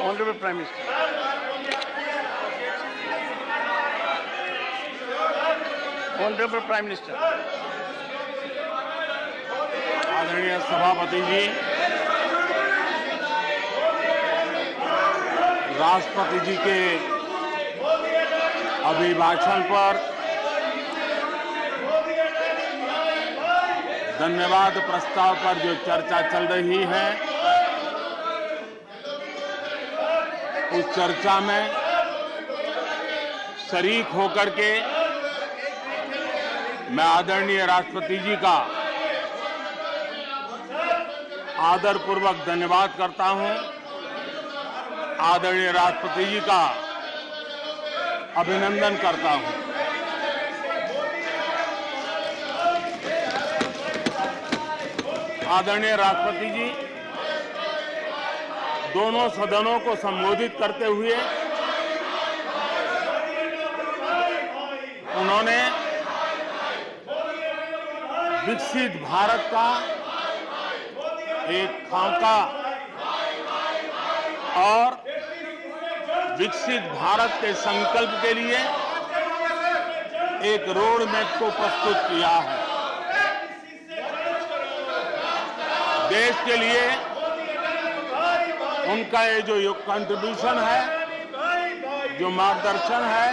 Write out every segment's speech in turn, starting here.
Honorable Prime Minister. Honorable Prime Minister. आदरणीय सभापति जी, राष्ट्रपति जी के अभिभाषण पर धन्यवाद प्रस्ताव पर जो चर्चा चल रही है, उस चर्चा में शरीक होकर के मैं आदरणीय राष्ट्रपति जी का आदरपूर्वक धन्यवाद करता हूं। आदरणीय राष्ट्रपति जी का अभिनंदन करता हूं। आदरणीय राष्ट्रपति जी दोनों सदनों को संबोधित करते हुए उन्होंने विकसित भारत का एक खाका और विकसित भारत के संकल्प के लिए एक रोड मैप को प्रस्तुत किया है। देश के लिए उनका ये जो कंट्रीब्यूशन है, जो मार्गदर्शन है,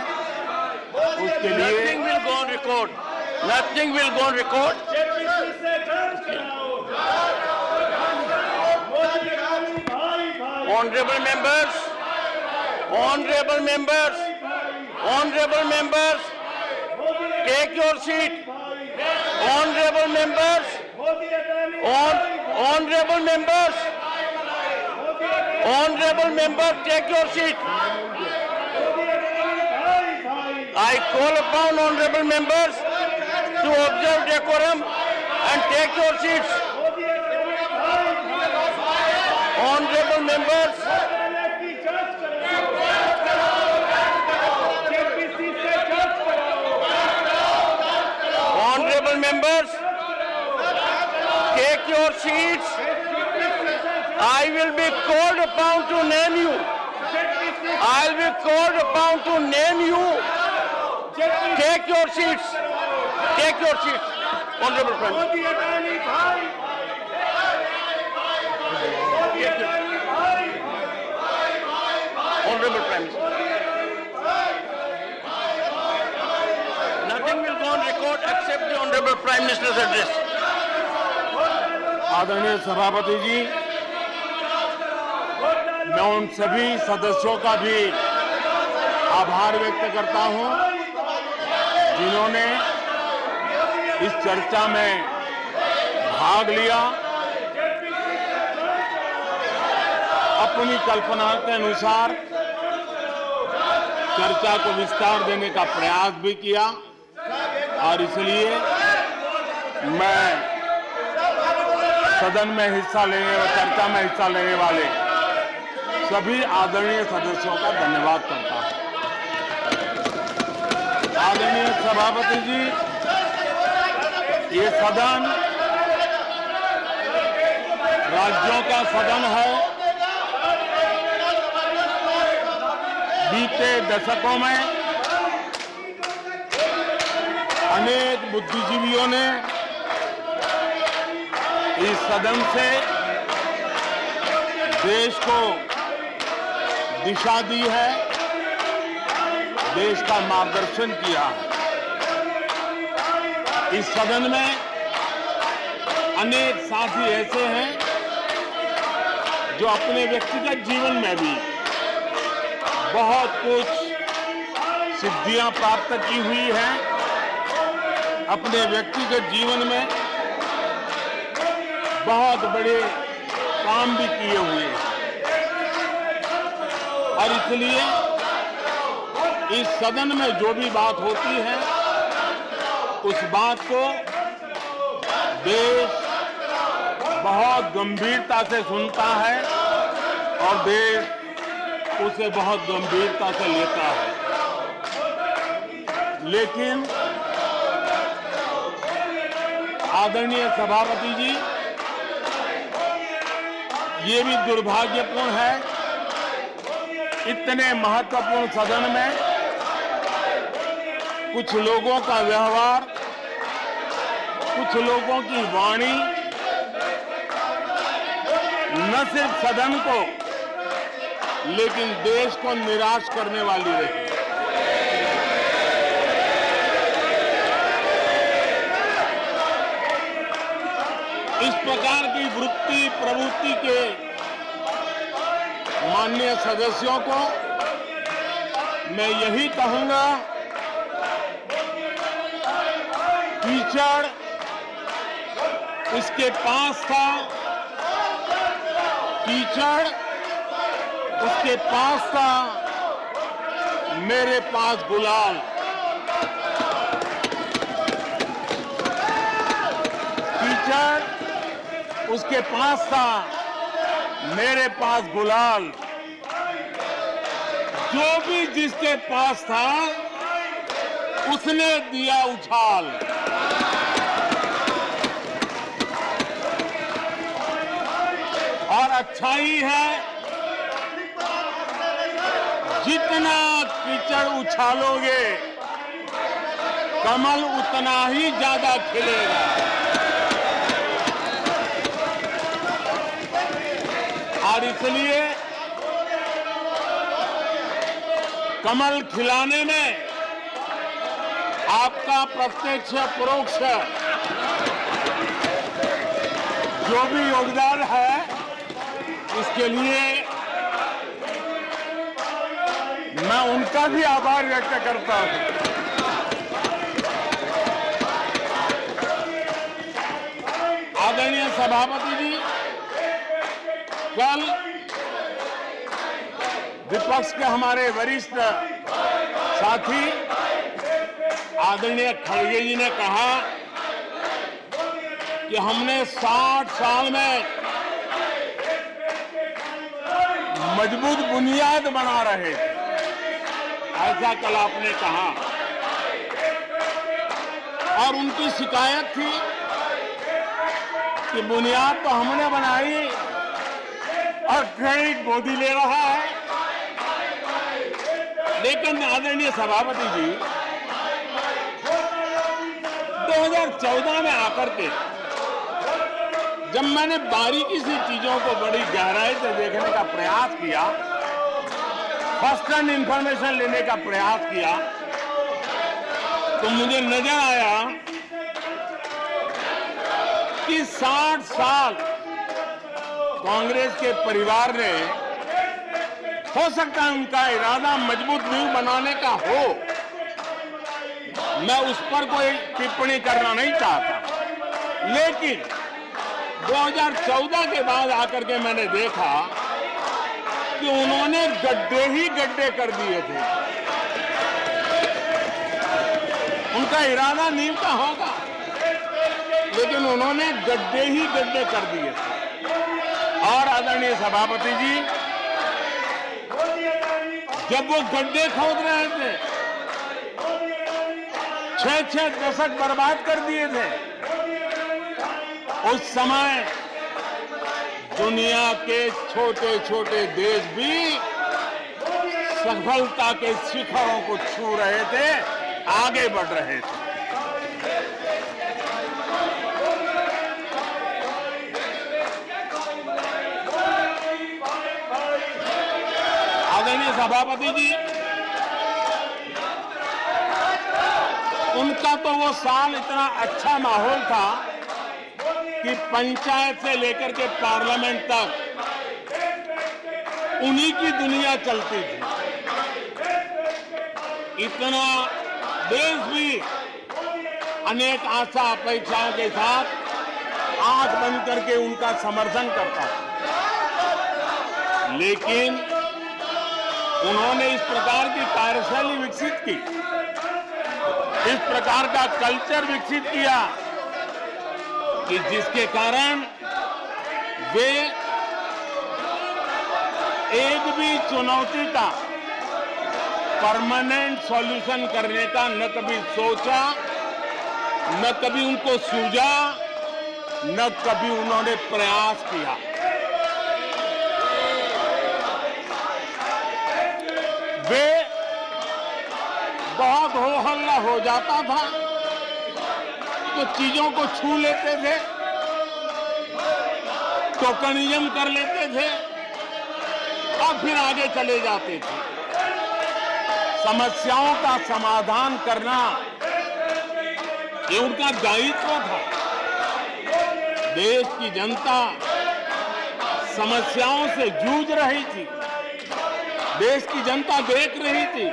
उसके लिए Nothing will go on record. Nothing will go on record. Honorable members, honorable members, honorable members, take your seat. Honorable members, honorable members, honorable members, take your seat. I call upon honorable members to observe decorum and take your seats. Honorable members, honorable members, take your seats. I will be called upon to name you. I will be called upon to name you. Take your seats. Take your seats. Honorable Prime Minister. Honorable Prime Minister. Nothing will go on record except the Honorable Prime Minister's address. आदरणीय सभापति जी, मैं उन सभी सदस्यों का भी आभार व्यक्त करता हूं जिन्होंने इस चर्चा में भाग लिया, अपनी कल्पना के अनुसार चर्चा को विस्तार देने का प्रयास भी किया और इसलिए मैं सदन में हिस्सा लेने व चर्चा में हिस्सा लेने वाले सभी आदरणीय सदस्यों का धन्यवाद करता हूं। आदरणीय सभापति जी, ये सदन राज्यों का सदन है। बीते दशकों में अनेक बुद्धिजीवियों ने इस सदन से देश को दिशा दी है, देश का मार्गदर्शन किया है। इस सदन में अनेक साथी ऐसे हैं जो अपने व्यक्तिगत जीवन में भी बहुत कुछ सिद्धियां प्राप्त की हुई हैं, अपने व्यक्तिगत जीवन में बहुत बड़े काम भी किए हुए हैं और इसलिए इस सदन में जो भी बात होती है उस बात को देश बहुत गंभीरता से सुनता है और देश उसे बहुत गंभीरता से लेता है। लेकिन आदरणीय सभापति जी, ये भी दुर्भाग्यपूर्ण है इतने महत्वपूर्ण सदन में कुछ लोगों का व्यवहार, कुछ लोगों की वाणी न सिर्फ सदन को लेकिन देश को निराश करने वाली रही। इस प्रकार की वृत्ति प्रवृत्ति के माननीय सदस्यों को मैं यही कहूंगा, कीचड़ उसके पास था, कीचड़ उसके पास था, मेरे पास गुलाल। कीचड़ उसके पास था, मेरे पास गुलाल। जो भी जिसके पास था उसने दिया उछाल। और अच्छा ही है, जितना कीचड़ उछालोगे कमल उतना ही ज्यादा खिलेगा। और इसलिए कमल खिलाने में आपका प्रत्यक्ष परोक्ष जो भी योगदान है, इसके लिए मैं उनका भी आभार व्यक्त करता हूं। आदरणीय सभापति जी, कल विपक्ष के हमारे वरिष्ठ साथी आदरणीय खड़गे जी ने कहा कि हमने 60 साल में मजबूत बुनियाद बना रहे थे, ऐसा कल आपने कहा। और उनकी शिकायत थी कि बुनियाद तो हमने बनाई और क्रेडिट मोदी ले रहा है। लेकिन आदरणीय सभापति जी, 2014 में आकर के जब मैंने बारीकी से चीजों को बड़ी गहराई से देखने का प्रयास किया, फर्स्ट हैंड इंफॉर्मेशन लेने का प्रयास किया, तो मुझे नजर आया कि 60 साल कांग्रेस के परिवार ने, हो सकता है उनका इरादा मजबूत नींव बनाने का हो, मैं उस पर कोई टिप्पणी करना नहीं चाहता, लेकिन 2014 के बाद आकर के मैंने देखा कि उन्होंने गड्ढे ही गड्ढे कर दिए थे। उनका इरादा नींव का होगा, लेकिन उन्होंने गड्ढे ही गड्ढे कर दिए थे। और आदरणीय सभापति जी, जब वो गड्ढे खोद रहे थे, 6-6 दशक बर्बाद कर दिए थे, उस समय दुनिया के छोटे छोटे देश भी सफलता के शिखरों को छू रहे थे, आगे बढ़ रहे थे। आदरणीय सभापति जी, उनका तो वो साल इतना अच्छा माहौल था कि पंचायत से लेकर के पार्लियामेंट तक उन्हीं की दुनिया चलती थी। इतना देश भी अनेक आशा अपेक्षाओं के साथ आंख बंद करके उनका समर्थन करता था, लेकिन उन्होंने इस प्रकार की कार्यशैली विकसित की, इस प्रकार का कल्चर विकसित किया कि जिसके कारण वे एक भी चुनौती का परमानेंट सॉल्यूशन करने का न कभी सोचा, न कभी उनको सूझा, न कभी उन्होंने प्रयास किया। हो जाता था तो चीजों को छू लेते थे, टोकनिज्म कर लेते थे और फिर आगे चले जाते थे। समस्याओं का समाधान करना ये उनका दायित्व था। देश की जनता समस्याओं से जूझ रही थी। देश की जनता देख रही थी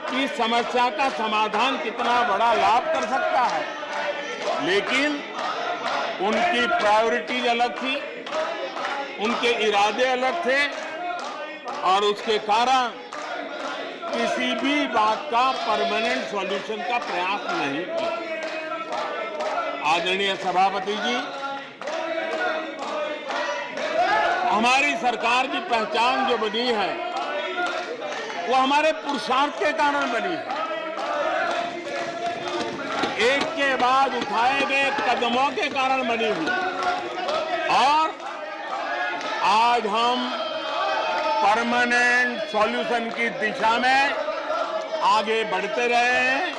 कि समस्या का समाधान कितना बड़ा लाभ कर सकता है, लेकिन उनकी प्रायोरिटीज अलग थी, उनके इरादे अलग थे और उसके कारण किसी भी बात का परमानेंट सॉल्यूशन का प्रयास नहीं किया। आदरणीय सभापति जी, हमारी सरकार की पहचान जो बनी है वो हमारे पुरुषार्थ के कारण बनी है। एक के बाद उठाए गए कदमों के कारण बनी हुई और आज हम परमानेंट सॉल्यूशन की दिशा में आगे बढ़ते रहे हैं।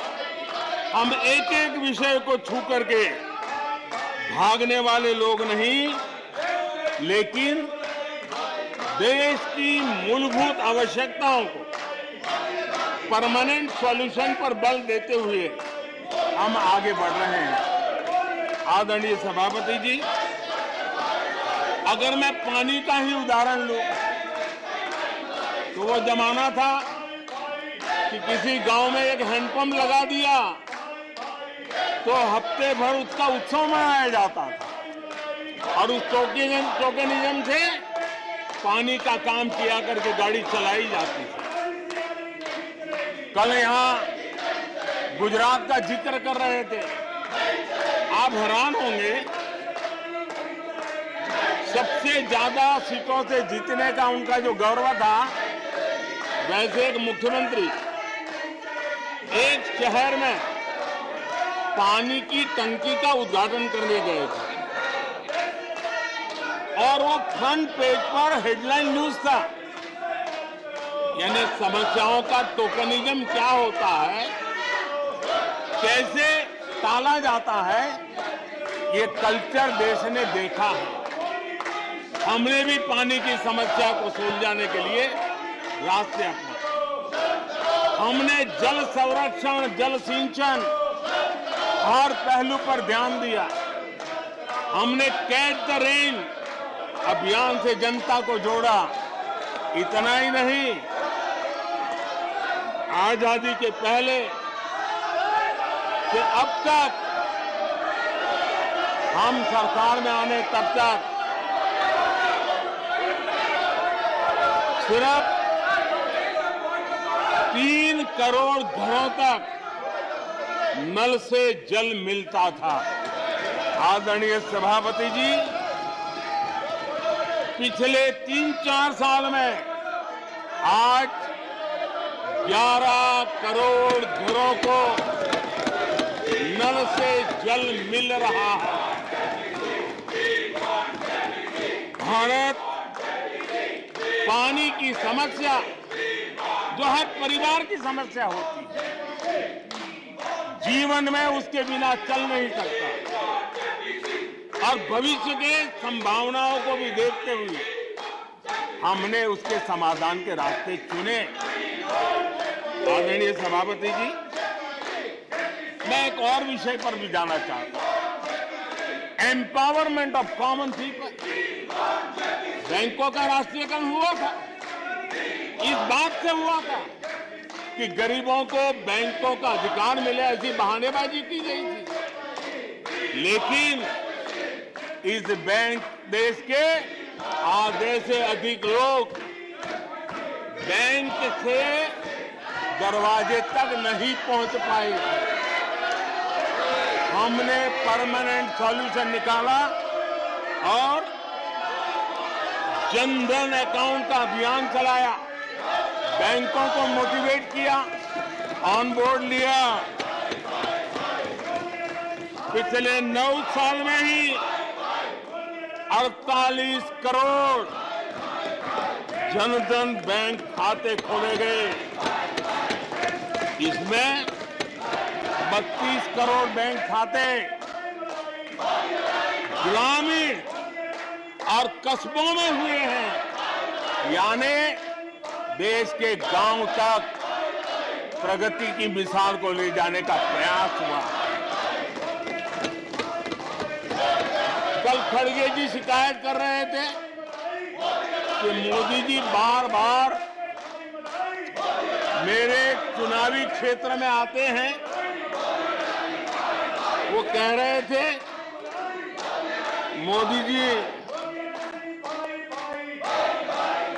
हम एक एक विषय को छू करके भागने वाले लोग नहीं, लेकिन देश की मूलभूत आवश्यकताओं को परमानेंट सॉल्यूशन पर बल देते हुए हम आगे बढ़ रहे हैं। आदरणीय सभापति जी, अगर मैं पानी का ही उदाहरण लूं तो वो जमाना था कि किसी गांव में एक हैंडपंप लगा दिया तो हफ्ते भर उसका उत्सव मनाया जाता था और उस टोकनिज्म से पानी का काम किया करके गाड़ी चलाई जाती थी। कल यहां गुजरात का जिक्र कर रहे थे, आप हैरान होंगे, सबसे ज्यादा सीटों से जीतने का उनका जो गौरव था, वैसे एक मुख्यमंत्री एक शहर में पानी की टंकी का उद्घाटन करने गए थे और वो फ्रंट पेज पर हेडलाइन न्यूज था। यानी समस्याओं का टोकनिज्म क्या होता है, कैसे टाला जाता है, ये कल्चर देश ने देखा है। हमने भी पानी की समस्या को सुलझाने के लिए रास्ते अपनाए। हमने जल संरक्षण, जल सिंचन हर पहलू पर ध्यान दिया। हमने कैच द रेन अभियान से जनता को जोड़ा। इतना ही नहीं, आजादी के पहले से अब तक हम सरकार में आने तब तक सिर्फ 3 करोड़ घरों तक नल से जल मिलता था। आदरणीय सभापति जी, पिछले 3-4 साल में आज 11 करोड़ घरों को नल से जल मिल रहा है। भारत पानी की समस्या जो हर परिवार की समस्या होती है, जीवन में उसके बिना चल नहीं सकता और भविष्य के संभावनाओं को भी देखते हुए हमने उसके समाधान के रास्ते चुने। आदरणीय सभापति जी, मैं एक और विषय पर भी जाना चाहता हूं। Empowerment of common people. बैंकों का राष्ट्रीयकरण हुआ था, इस बात से हुआ था कि गरीबों को बैंकों का अधिकार मिले, ऐसी बहानेबाजी की गई थी। लेकिन इस बैंक देश के आधे से अधिक लोग बैंक से दरवाजे तक नहीं पहुंच पाए। हमने परमानेंट सॉल्यूशन निकाला और जनधन अकाउंट का अभियान चलाया, बैंकों को मोटिवेट किया, ऑन बोर्ड लिया। पिछले 9 साल में ही 48 करोड़ जनधन बैंक खाते खोले गए। इसमें 32 करोड़ बैंक खाते ग्रामीण और कस्बों में हुए हैं, यानी देश के गांव तक प्रगति की मिसाल को ले जाने का प्रयास हुआ। कल खड़गे जी शिकायत कर रहे थे कि मोदी जी बार बार मेरे चुनावी क्षेत्र में आते हैं। वो कह रहे थे मोदी जी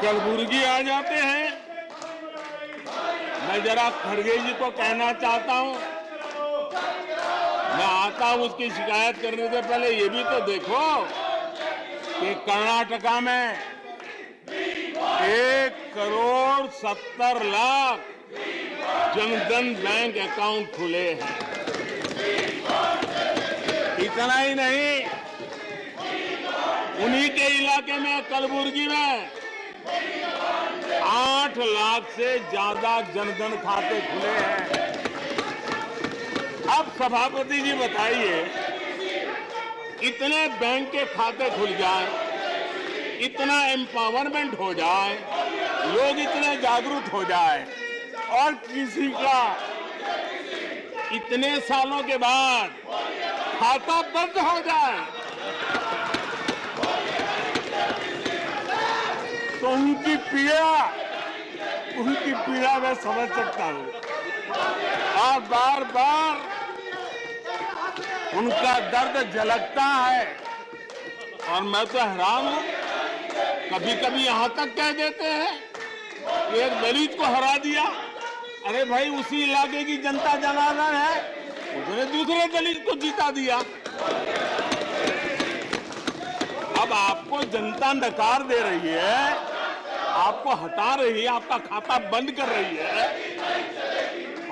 कलबुर्गी आ जाते हैं। मैं जरा खड़गे जी को कहना चाहता हूं, मैं आता हूं उसकी शिकायत करने से पहले ये भी तो देखो कि कर्नाटका में 1,70,00,000 जनधन बैंक अकाउंट खुले हैं। इतना ही नहीं, उन्हीं के इलाके में कलबुर्गी में 8 लाख से ज्यादा जनधन खाते खुले हैं। अब सभापति जी बताइए, इतने बैंक के खाते खुल जाए, इतना एम्पावरमेंट हो जाए, लोग इतने जागरूक हो जाए और किसी का इतने सालों के बाद खाता बंद हो जाए तो उनकी पीड़ा मैं समझ सकता हूं। और बार बार उनका दर्द झलकता है और मैं तो हैरान हूं। कभी कभी यहां तक कह देते हैं एक दलित को हरा दिया। अरे भाई, उसी इलाके की जनता जनार्दन है, उसने दूसरे दलित को जीता दिया। अब आपको जनता नकार दे रही है, आपको हटा रही है, आपका खाता बंद कर रही है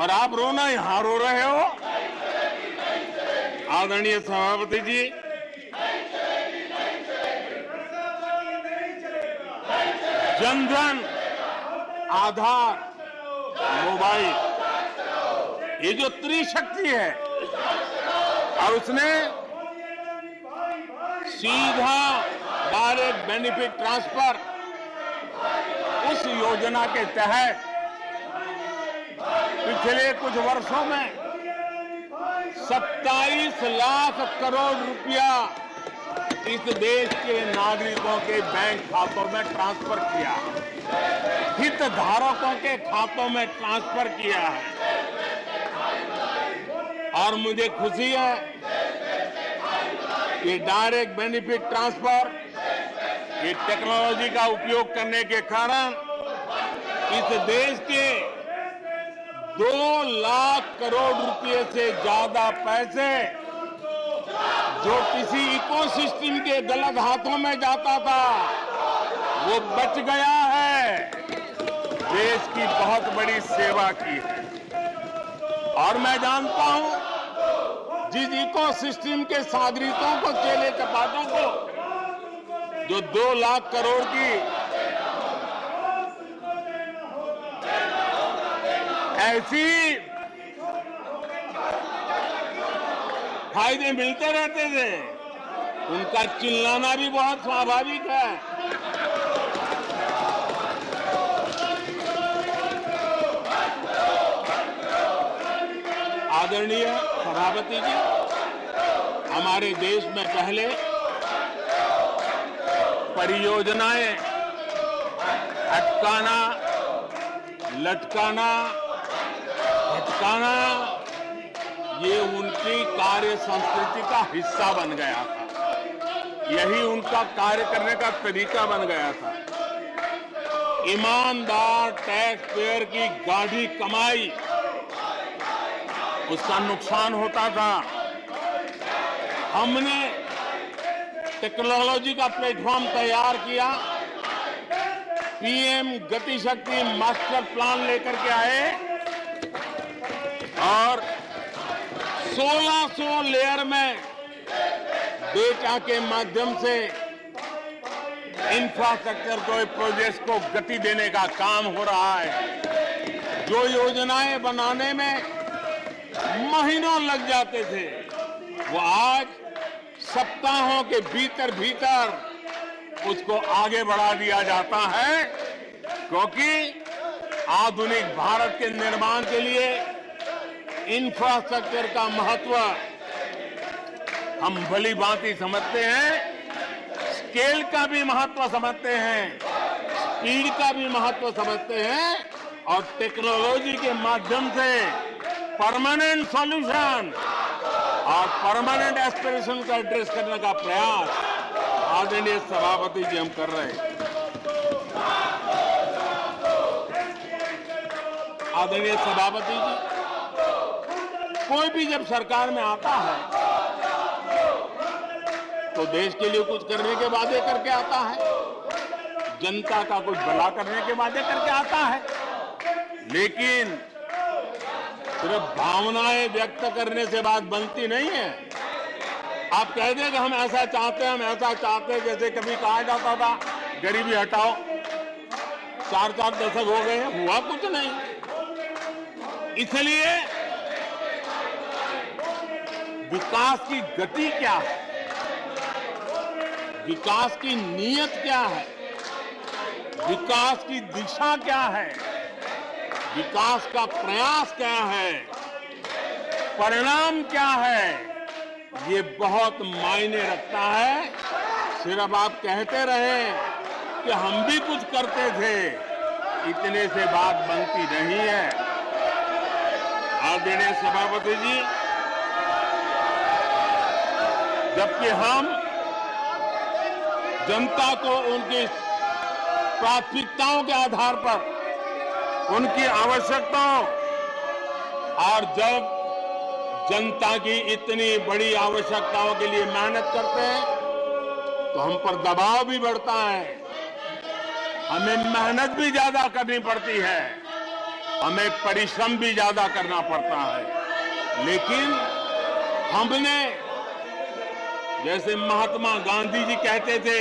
और आप रोना यहां रो रहे हो। आदरणीय सभापति जी, जनधन, आधार, मोबाइल, ये जो त्रिशक्ति है और उसने सीधा डायरेक्ट बेनिफिट ट्रांसफर, उस योजना के तहत पिछले कुछ वर्षों में 27 लाख करोड़ रुपया इस देश के नागरिकों के बैंक खातों में ट्रांसफर किया, हितधारकों के खातों में ट्रांसफर किया है। और मुझे खुशी है कि डायरेक्ट बेनिफिट ट्रांसफर, ये टेक्नोलॉजी का उपयोग करने के कारण इस देश के 2 लाख करोड़ रुपए से ज्यादा पैसे जो किसी इकोसिस्टम के गलत हाथों में जाता था, वो बच गया है। देश की बहुत बड़ी सेवा की है। और मैं जानता हूं, जिस इकोसिस्टम के सागरिकों को, चेले चपाटों को जो 2 लाख करोड़ की ऐसी फायदे मिलते रहते थे, उनका चिल्लाना भी बहुत स्वाभाविक है। आदरणीय सभापति जी, हमारे देश में पहले परियोजनाएं अटकाना, लटकाना, भटकाना, ये उनकी कार्य संस्कृति का हिस्सा बन गया था। यही उनका कार्य करने का तरीका बन गया था। ईमानदार टैक्स पेयर की गाढ़ी कमाई, उसका नुकसान होता था। हमने टेक्नोलॉजी का प्लेटफॉर्म तैयार किया, पीएम गति शक्ति मास्टर प्लान लेकर के आए और 1600 लेयर में डेटा के माध्यम से इंफ्रास्ट्रक्चर को, प्रोजेक्ट को गति देने का काम हो रहा है। जो योजनाएं बनाने में महीनों लग जाते थे, वो आज सप्ताहों के भीतर भीतर उसको आगे बढ़ा दिया जाता है, क्योंकि आधुनिक भारत के निर्माण के लिए इंफ्रास्ट्रक्चर का महत्व हम भली भांति समझते हैं, स्केल का भी महत्व समझते हैं, स्पीड का भी महत्व समझते हैं, और टेक्नोलॉजी के माध्यम से परमानेंट सॉल्यूशन और परमानेंट एस्पिरेशन का एड्रेस करने का प्रयास आदरणीय सभापति जी हम कर रहे हैं। आदरणीय सभापति जी, कोई भी जब सरकार में आता है तो देश के लिए कुछ करने के वादे करके आता है, जनता का कुछ भला करने के वादे करके आता है, लेकिन सिर्फ भावनाएं व्यक्त करने से बात बनती नहीं है। आप कह दें कि हम ऐसा चाहते हैं, हम ऐसा चाहते हैं, जैसे कभी कहा जाता था गरीबी हटाओ, 4-4 दशक हो गए हैं, हुआ कुछ नहीं। इसलिए विकास की गति क्या है, विकास की नीयत क्या है, विकास की दिशा क्या है, विकास का प्रयास क्या है, परिणाम क्या है, ये बहुत मायने रखता है। सिर्फ आप कहते रहे कि हम भी कुछ करते थे, इतने से बात बनती नहीं है। आदरणीय सभापति जी, जबकि हम जनता को उनकी प्राथमिकताओं के आधार पर, उनकी आवश्यकताओं, और जब जनता की इतनी बड़ी आवश्यकताओं के लिए मेहनत करते हैं तो हम पर दबाव भी बढ़ता है, हमें मेहनत भी ज्यादा करनी पड़ती है, हमें परिश्रम भी ज्यादा करना पड़ता है। लेकिन हमने, जैसे महात्मा गांधी जी कहते थे,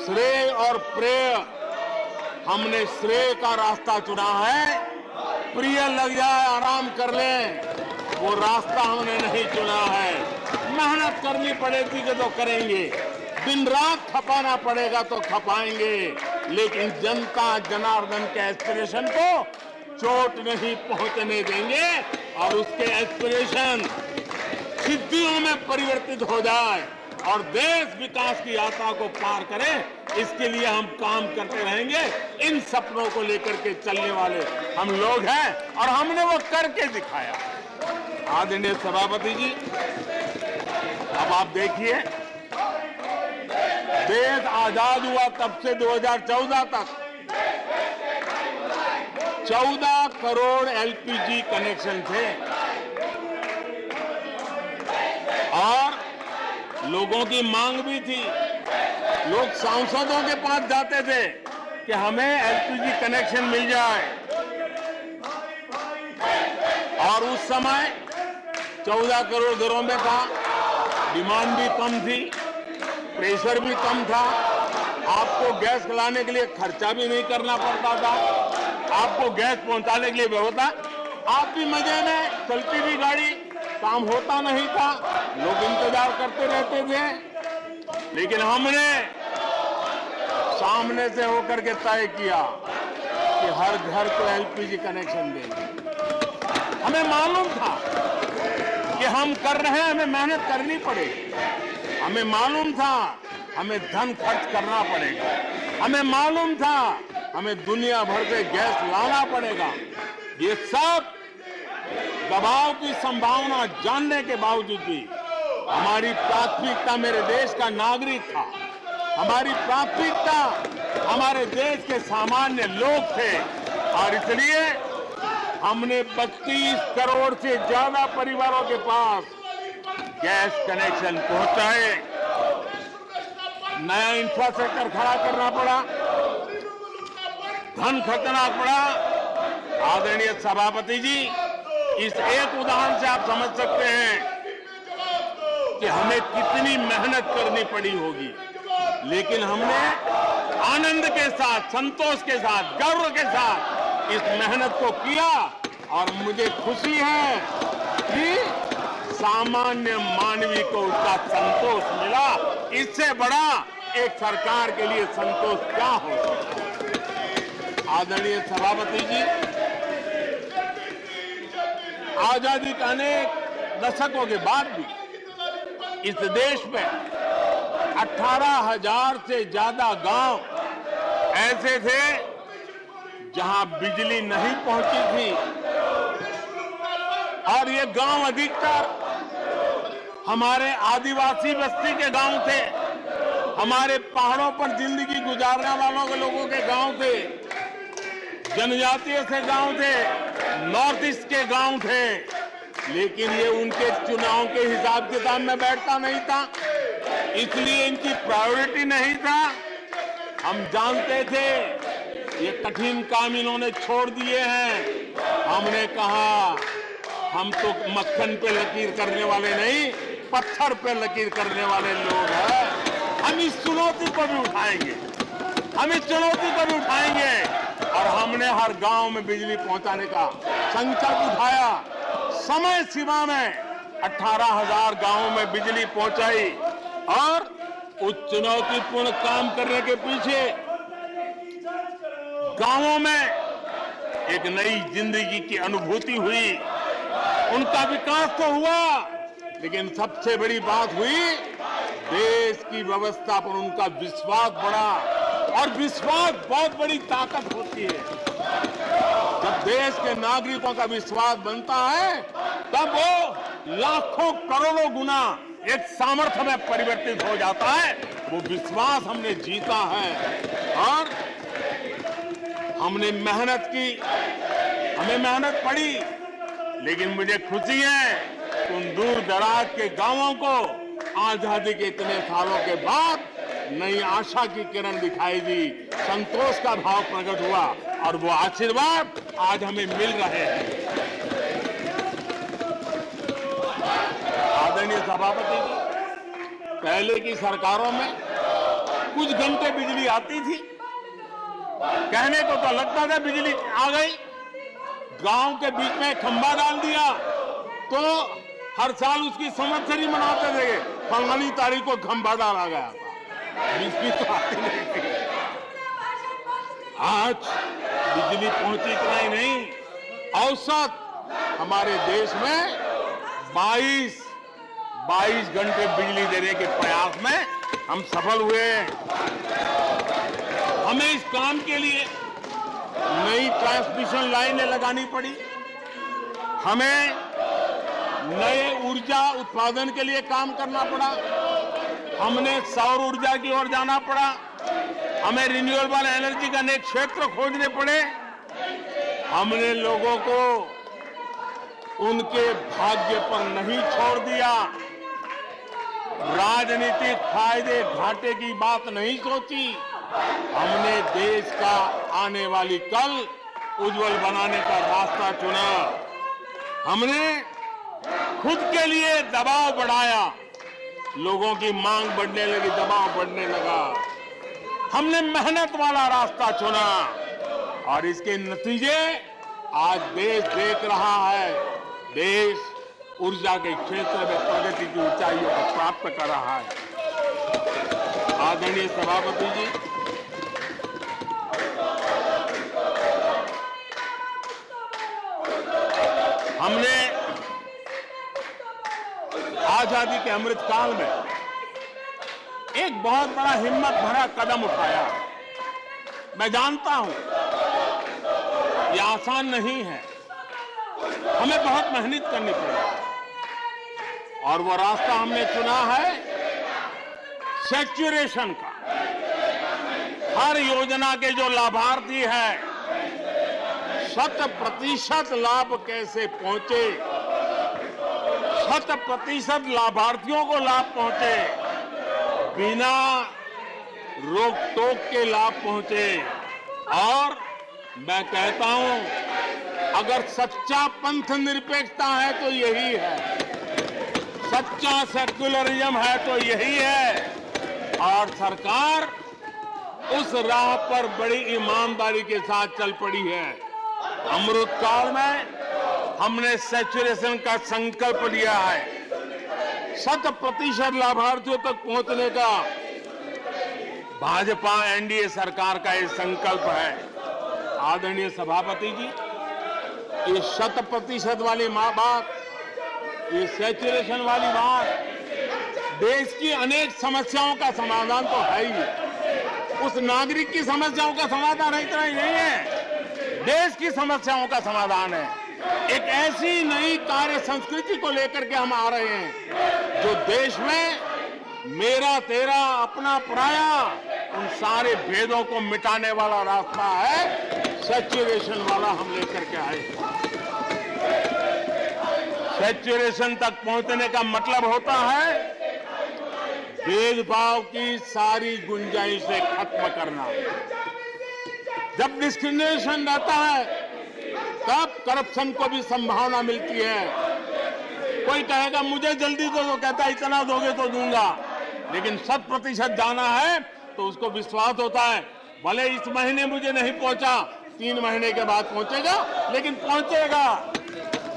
श्रेय और प्रेय, हमने श्रेय का रास्ता चुना है, प्रिय लग जाए आराम कर लें, वो रास्ता हमने नहीं चुना है। मेहनत करनी पड़ेगी तो करेंगे, दिन रात खपाना पड़ेगा तो खपाएंगे, लेकिन जनता जनार्दन के एस्पिरेशन को चोट नहीं पहुंचने देंगे, और उसके एस्पिरेशन सिद्धियों में परिवर्तित हो जाए और देश विकास की यात्रा को पार करे, इसके लिए हम काम करते रहेंगे। इन सपनों को लेकर के चलने वाले हम लोग हैं, और हमने वो करके दिखाया। आदरणीय सभापति जी, अब आप देखिए, देश आजाद हुआ तब से 2014 तक 14 करोड़ एलपीजी कनेक्शन थे, और लोगों की मांग भी थी। लोग सांसदों के पास जाते थे कि हमें एलपीजी कनेक्शन मिल जाए, और उस समय 14 करोड़ घरों में था, डिमांड भी कम थी, प्रेशर भी कम था, आपको गैस लाने के लिए खर्चा भी नहीं करना पड़ता था, आपको गैस पहुंचाने के लिए व्यवस्था, आप भी मजे में, चलती भी गाड़ी, काम होता नहीं था, लोग इंतजार करते रहते थे। लेकिन हमने सामने से होकर के तय किया कि हर घर को एलपीजी कनेक्शन देंगे। हमें मालूम था कि हम कर रहे हैं, हमें मेहनत करनी पड़ेगी, हमें मालूम था हमें धन खर्च करना पड़ेगा, हमें मालूम था हमें दुनिया भर से गैस लाना पड़ेगा। ये सब दबाव की संभावना जानने के बावजूद भी हमारी प्राथमिकता मेरे देश का नागरिक था, हमारी प्राथमिकता हमारे देश के सामान्य लोग थे, और इसलिए हमने 32 करोड़ से ज्यादा परिवारों के पास गैस कनेक्शन पहुंचाए। नया इंफ्रास्ट्रक्चर खड़ा करना पड़ा, धन खर्चना पड़ा। आदरणीय सभापति जी, इस एक उदाहरण से आप समझ सकते हैं कि हमें कितनी मेहनत करनी पड़ी होगी, लेकिन हमने आनंद के साथ, संतोष के साथ, गर्व के साथ इस मेहनत को किया, और मुझे खुशी है कि सामान्य मानवी को उसका संतोष मिला। इससे बड़ा एक सरकार के लिए संतोष क्या हो सकता है। आदरणीय सभापति जी, आजादी के अनेक दशकों के बाद भी इस देश में 18,000 से ज्यादा गांव ऐसे थे जहां बिजली नहीं पहुंची थी, और ये गांव अधिकतर हमारे आदिवासी बस्ती के गांव थे, हमारे पहाड़ों पर जिंदगी गुजारने वालों के लोगों के गांव थे, जनजातीय से गांव थे, नॉर्थ ईस्ट के गांव थे। लेकिन ये उनके चुनाव के हिसाब किताब में बैठता नहीं था, इसलिए इनकी प्रायोरिटी नहीं था। हम जानते थे ये कठिन काम इन्होंने छोड़ दिए हैं। हमने कहा हम तो मक्खन पे लकीर करने वाले नहीं, पत्थर पे लकीर करने वाले लोग हैं। हम इस चुनौती को भी उठाएंगे, हम इस चुनौती को भी उठाएंगे। और हमने हर गांव में बिजली पहुंचाने का संकल्प उठाया। समय सीमा में 18,000 गांवों में बिजली पहुंचाई, और उस चुनौतीपूर्ण काम करने के पीछे गांवों में एक नई जिंदगी की अनुभूति हुई। उनका विकास तो हुआ, लेकिन सबसे बड़ी बात हुई, देश की व्यवस्था पर उनका विश्वास बढ़ा। और विश्वास बहुत बड़ी ताकत होती है। जब देश के नागरिकों का विश्वास बनता है, तब वो लाखों करोड़ों गुना एक सामर्थ्य में परिवर्तित हो जाता है। वो विश्वास हमने जीता है, और हमने मेहनत की, हमें मेहनत पड़ी। लेकिन मुझे खुशी है कि उन दूर दराज के गांवों को आजादी के इतने सालों के बाद नई आशा की किरण दिखाई दी, संतोष का भाव प्रकट हुआ, और वो आशीर्वाद आज हमें मिल रहे हैं। आदरणीय सभापति जी, पहले की सरकारों में कुछ घंटे बिजली आती थी, कहने को तो लगता था बिजली आ गई, गांव के बीच में खंभा डाल दिया तो हर साल उसकी संवत्सरी मनाते थे, फलानी तारीख को खंभा डाला गया था, बिजली तो आती नहीं थी। आज बिजली पहुंची इतना ही नहीं, औसत हमारे देश में 22 घंटे बिजली देने के प्रयास में हम सफल हुए। हमें इस काम के लिए नई ट्रांसमिशन लाइनें लगानी पड़ी, हमें नए ऊर्जा उत्पादन के लिए काम करना पड़ा, हमने सौर ऊर्जा की ओर जाना पड़ा, हमें रिन्यूएबल एनर्जी का नए क्षेत्र खोजने पड़े। हमने लोगों को उनके भाग्य पर नहीं छोड़ दिया, राजनीतिक फायदे घाटे की बात नहीं सोची। हमने देश का आने वाली कल उज्जवल बनाने का रास्ता चुना। हमने खुद के लिए दबाव बढ़ाया, लोगों की मांग बढ़ने लगी, दबाव बढ़ने लगा। हमने मेहनत वाला रास्ता चुना, और इसके नतीजे आज देश देख रहा है। देश ऊर्जा के क्षेत्र में प्रगति की ऊंचाइयों को प्राप्त कर रहा है। आदरणीय सभापति जी, हमने आजादी के अमृत काल में एक बहुत बड़ा हिम्मत भरा कदम उठाया। मैं जानता हूं ये आसान नहीं है, हमें बहुत मेहनत करनी पड़ेगी, और वो रास्ता हमने चुना है सेचुरेशन का। हर योजना के जो लाभार्थी हैं 100% लाभ कैसे पहुंचे, 100% लाभार्थियों को लाभ पहुंचे, बिना रोक टोक के लाभ पहुंचे। और मैं कहता हूं, अगर सच्चा पंथ निरपेक्षता है तो यही है, सच्चा सेक्युलरिज्म है तो यही है। और सरकार उस राह पर बड़ी ईमानदारी के साथ चल पड़ी है। अमृत काल में हमने सैचुरेशन का संकल्प लिया है। 100% लाभार्थियों तक पहुंचने का भाजपा एनडीए सरकार का ये संकल्प है। आदरणीय सभापति जी, ये 100% वाली बात, ये सैचुरेशन वाली बात देश की अनेक समस्याओं का समाधान तो है ही। उस नागरिक की समस्याओं का समाधान इतना ही नहीं है, देश की समस्याओं का समाधान है। एक ऐसी नई कार्य संस्कृति को लेकर के हम आ रहे हैं जो देश में मेरा तेरा अपना पराया उन सारे भेदों को मिटाने वाला रास्ता है। सैचुरेशन वाला हम लेकर के आए। सैचुरेशन तक पहुंचने का मतलब होता है भेदभाव की सारी गुंजाइशें खत्म करना। जब डिस्क्रिमिनेशन रहता है तब करप्शन को भी संभावना मिलती है। कोई कहेगा मुझे जल्दी दो, तो कहता है इतना दोगे तो दूंगा, लेकिन 100% जाना है तो उसको विश्वास होता है भले इस महीने मुझे नहीं पहुंचा, 3 महीने के बाद पहुंचेगा, लेकिन पहुंचेगा।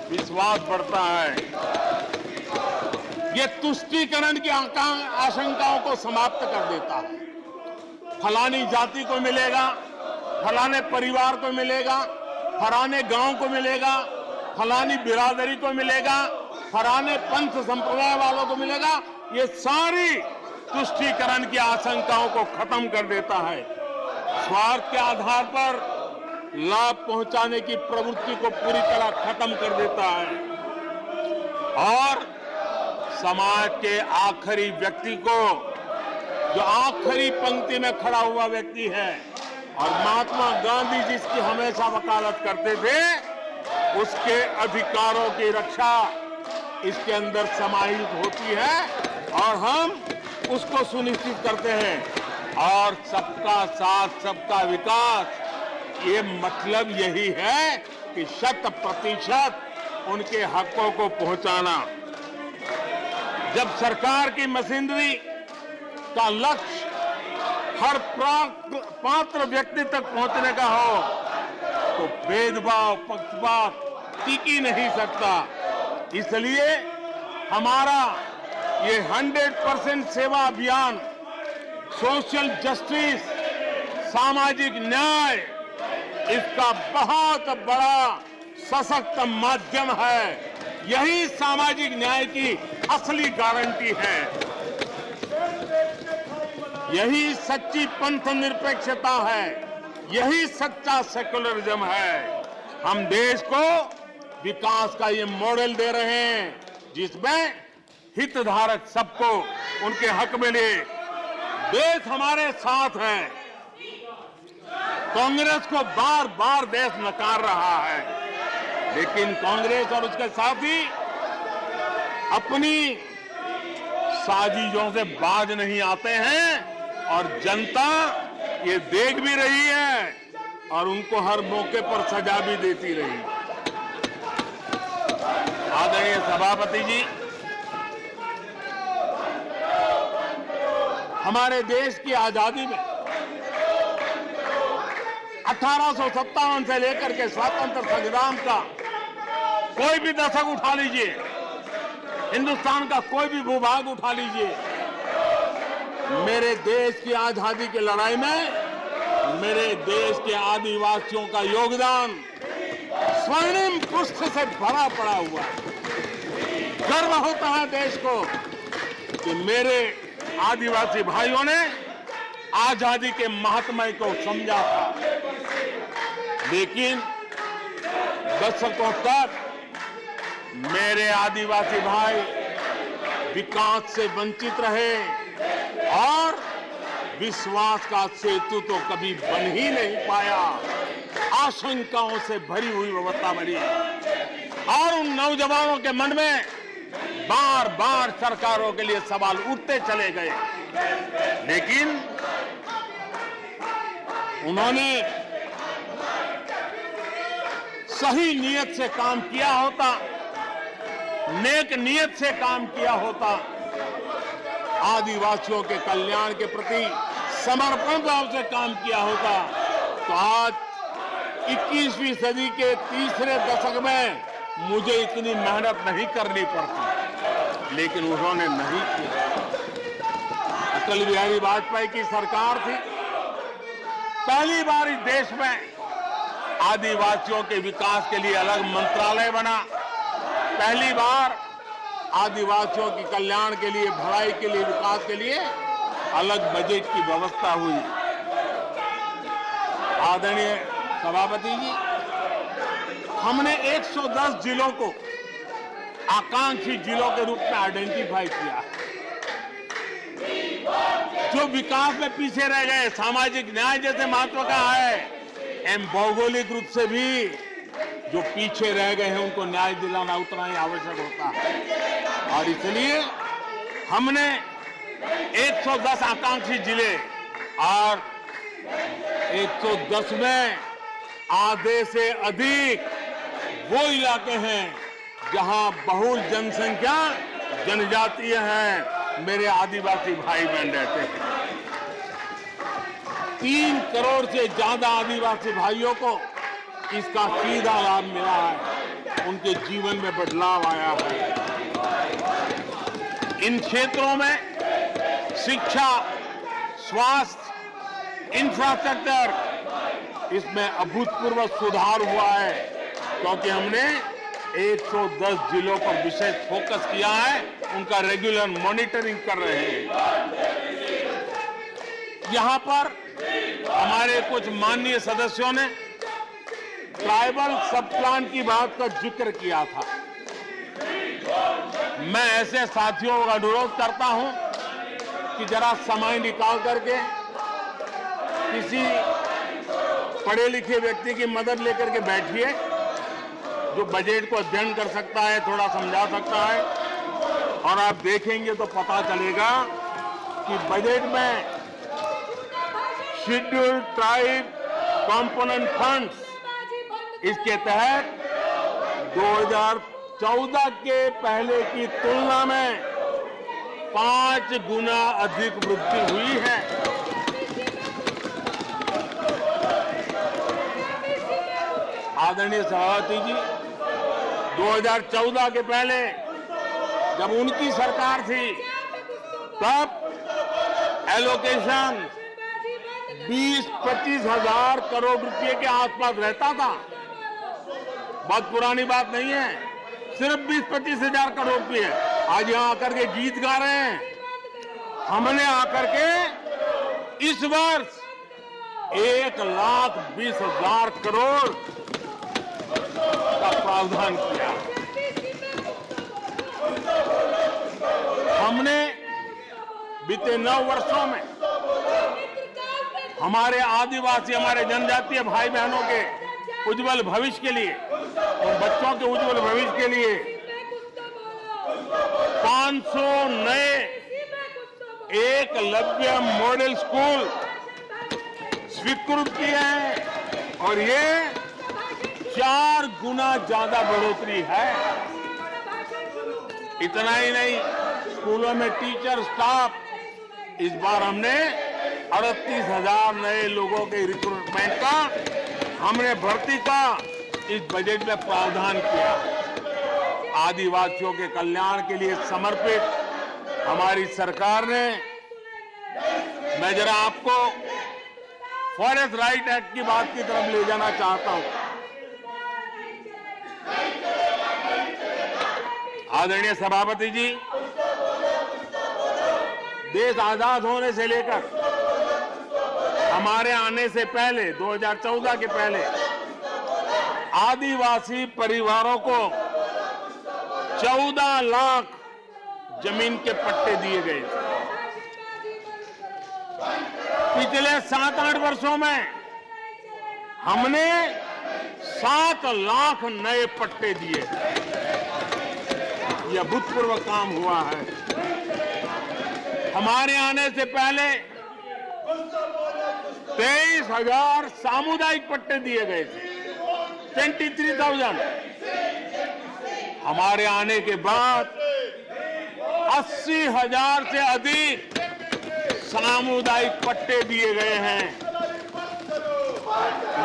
विश्वास बढ़ता है। ये तुष्टीकरण की आशंकाओं को समाप्त कर देता है। फलानी जाति को मिलेगा, फलाने परिवार को मिलेगा, फलाने गांव को मिलेगा, फलानी बिरादरी को मिलेगा, फलाने पंथ संप्रदाय वालों को मिलेगा। ये सारी तुष्टीकरण की आशंकाओं को खत्म कर देता है। स्वार्थ के आधार पर लाभ पहुंचाने की प्रवृत्ति को पूरी तरह खत्म कर देता है और समाज के आखिरी व्यक्ति को, जो आखिरी पंक्ति में खड़ा हुआ व्यक्ति है, और महात्मा गांधी जिसकी हमेशा वकालत करते थे, उसके अधिकारों की रक्षा इसके अंदर समाहित होती है और हम उसको सुनिश्चित करते हैं। और सबका साथ सबका विकास, ये मतलब यही है कि 100% उनके हकों को पहुंचाना। जब सरकार की मशीनरी का लक्ष्य हर पात्र व्यक्ति तक पहुंचने का हो तो भेदभाव पक्षपात टिक ही नहीं सकता। इसलिए हमारा ये 100% सेवा अभियान, सोशल जस्टिस, सामाजिक न्याय, इसका बहुत बड़ा सशक्त माध्यम है। यही सामाजिक न्याय की असली गारंटी है। यही सच्ची पंथ निरपेक्षता है, यही सच्चा सेकुलरिज्म है। हम देश को विकास का ये मॉडल दे रहे हैं जिसमें हितधारक सबको उनके हक मिले। देश हमारे साथ है। कांग्रेस को बार बार देश नकार रहा है, लेकिन कांग्रेस और उसके साथी अपनी साजिशों से बाज नहीं आते हैं और जनता ये देख भी रही है और उनको हर मौके पर सजा भी देती रही। आदरणीय सभापति जी, हमारे देश की आजादी में 1857 से लेकर के स्वतंत्र संग्राम का कोई भी दशक उठा लीजिए, हिंदुस्तान का कोई भी भूभाग उठा लीजिए, मेरे देश की आजादी की लड़ाई में मेरे देश के आदिवासियों का योगदान स्वर्णिम पृष्ठ से भरा पड़ा हुआ है। गर्व होता है देश को कि मेरे आदिवासी भाइयों ने आजादी के महात्म्य को समझा था, लेकिन दशकों तक मेरे आदिवासी भाई विकास से वंचित रहे और विश्वास का सेतु तो कभी बन ही नहीं पाया। आशंकाओं से भरी हुई व्यवस्था बनी और उन नौजवानों के मन में बार बार सरकारों के लिए सवाल उठते चले गए, लेकिन उन्होंने सही नियत से काम किया होता, नेक नियत से काम किया होता, आदिवासियों के कल्याण के प्रति समर्पण भाव से काम किया होता, तो आज 21वीं सदी के तीसरे दशक में मुझे इतनी मेहनत नहीं करनी पड़ती, लेकिन उन्होंने नहीं किया। अटल बिहारी वाजपेयी की सरकार थी, पहली बार इस देश में आदिवासियों के विकास के लिए अलग मंत्रालय बना, पहली बार आदिवासियों के कल्याण के लिए, भलाई के लिए, विकास के लिए अलग बजट की व्यवस्था हुई। आदरणीय सभापति जी, हमने 110 जिलों को आकांक्षी जिलों के रूप में आइडेंटिफाई किया, जो विकास में पीछे रह गए, सामाजिक न्याय जैसे महत्व का है, एवं भौगोलिक रूप से भी जो पीछे रह गए हैं उनको न्याय दिलाना उतना ही आवश्यक होता है। और इसलिए हमने 110 आकांक्षी जिले और 110 में आधे से अधिक वो इलाके हैं जहां बहुल जनसंख्या जनजातीय हैं, मेरे आदिवासी भाई बहन रहते हैं। 3 करोड़ से ज्यादा आदिवासी भाइयों को इसका सीधा लाभ मिला है, उनके जीवन में बदलाव आया है। इन क्षेत्रों में शिक्षा, स्वास्थ्य, इंफ्रास्ट्रक्चर, इसमें अभूतपूर्व सुधार हुआ है, क्योंकि हमने 110 जिलों पर विशेष फोकस किया है, उनका रेगुलर मॉनिटरिंग कर रहे हैं। यहां पर हमारे कुछ माननीय सदस्यों ने ट्राइबल सब प्लान की बात का जिक्र किया था। मैं ऐसे साथियों का अनुरोध करता हूं कि जरा समय निकाल करके किसी पढ़े लिखे व्यक्ति की मदद लेकर के बैठिए, जो बजट को अध्ययन कर सकता है, थोड़ा समझा सकता है, और आप देखेंगे तो पता चलेगा कि बजट में शेड्यूल्ड ट्राइब कंपोनेंट फंड्स, इसके तहत 2014 के पहले की तुलना में 5 गुना अधिक वृद्धि हुई है। आदरणीय सभापति जी, 2014 के पहले जब उनकी सरकार थी, तब एलोकेशन 20-25 हजार करोड़ रुपए के आसपास रहता था। बहुत पुरानी बात नहीं है, सिर्फ 20-25 हजार करोड़ रुपए। आज यहां आकर के गीत गा रहे हैं। हमने आकर के इस वर्ष 1,20,000 करोड़ का प्रावधान किया। हमने बीते 9 वर्षों में हमारे आदिवासी, हमारे जनजातीय भाई बहनों के उज्जवल भविष्य के लिए और बच्चों के उज्जवल भविष्य के लिए 500 नए एकलव्य मॉडल स्कूल स्वीकृत किए हैं, और ये 4 गुना ज्यादा बढ़ोतरी है। इतना ही नहीं, स्कूलों में टीचर, स्टाफ, इस बार हमने 38,000 नए लोगों के रिक्रूटमेंट का, हमने भर्ती का इस बजट में प्रावधान किया। आदिवासियों के कल्याण के लिए समर्पित हमारी सरकार ने, मैं जरा आपको फॉरेस्ट राइट एक्ट की बात की तरफ ले जाना चाहता हूं। आदरणीय सभापति जी, देश आजाद होने से लेकर हमारे आने से पहले, 2014 के पहले, आदिवासी परिवारों को 14 लाख जमीन के पट्टे दिए गए। पिछले 7-8 वर्षों में हमने 7 लाख नए पट्टे दिए। यह अभूतपूर्व काम हुआ है। हमारे आने से पहले 23,000 सामुदायिक पट्टे दिए गए थे, 23,000। हमारे आने के बाद 80,000 से अधिक सामुदायिक पट्टे दिए गए हैं।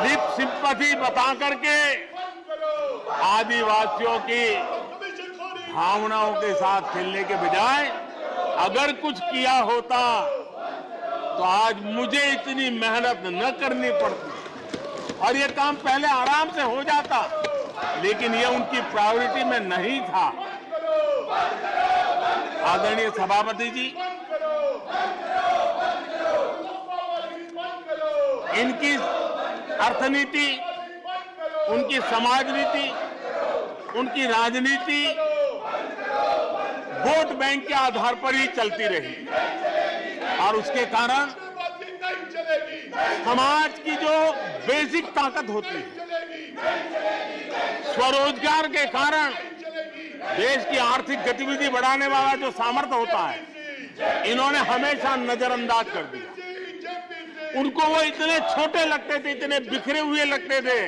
लिप सिंपैथी बता करके आदिवासियों की भावनाओं के साथ खेलने के बजाय अगर कुछ किया होता तो आज मुझे इतनी मेहनत न करनी पड़ती और ये काम पहले आराम से हो जाता, लेकिन ये उनकी प्रायोरिटी में नहीं था। आदरणीय सभापति जी, इनकी अर्थनीति, उनकी समाज नीति, उनकी राजनीति वोट बैंक के आधार पर ही चलती रही और उसके कारण समाज की जो बेसिक ताकत होती है, स्वरोजगार के कारण देश की आर्थिक गतिविधि बढ़ाने वाला जो सामर्थ्य होता है, इन्होंने हमेशा नजरअंदाज कर दिया। उनको वो इतने छोटे लगते थे, इतने बिखरे हुए लगते थे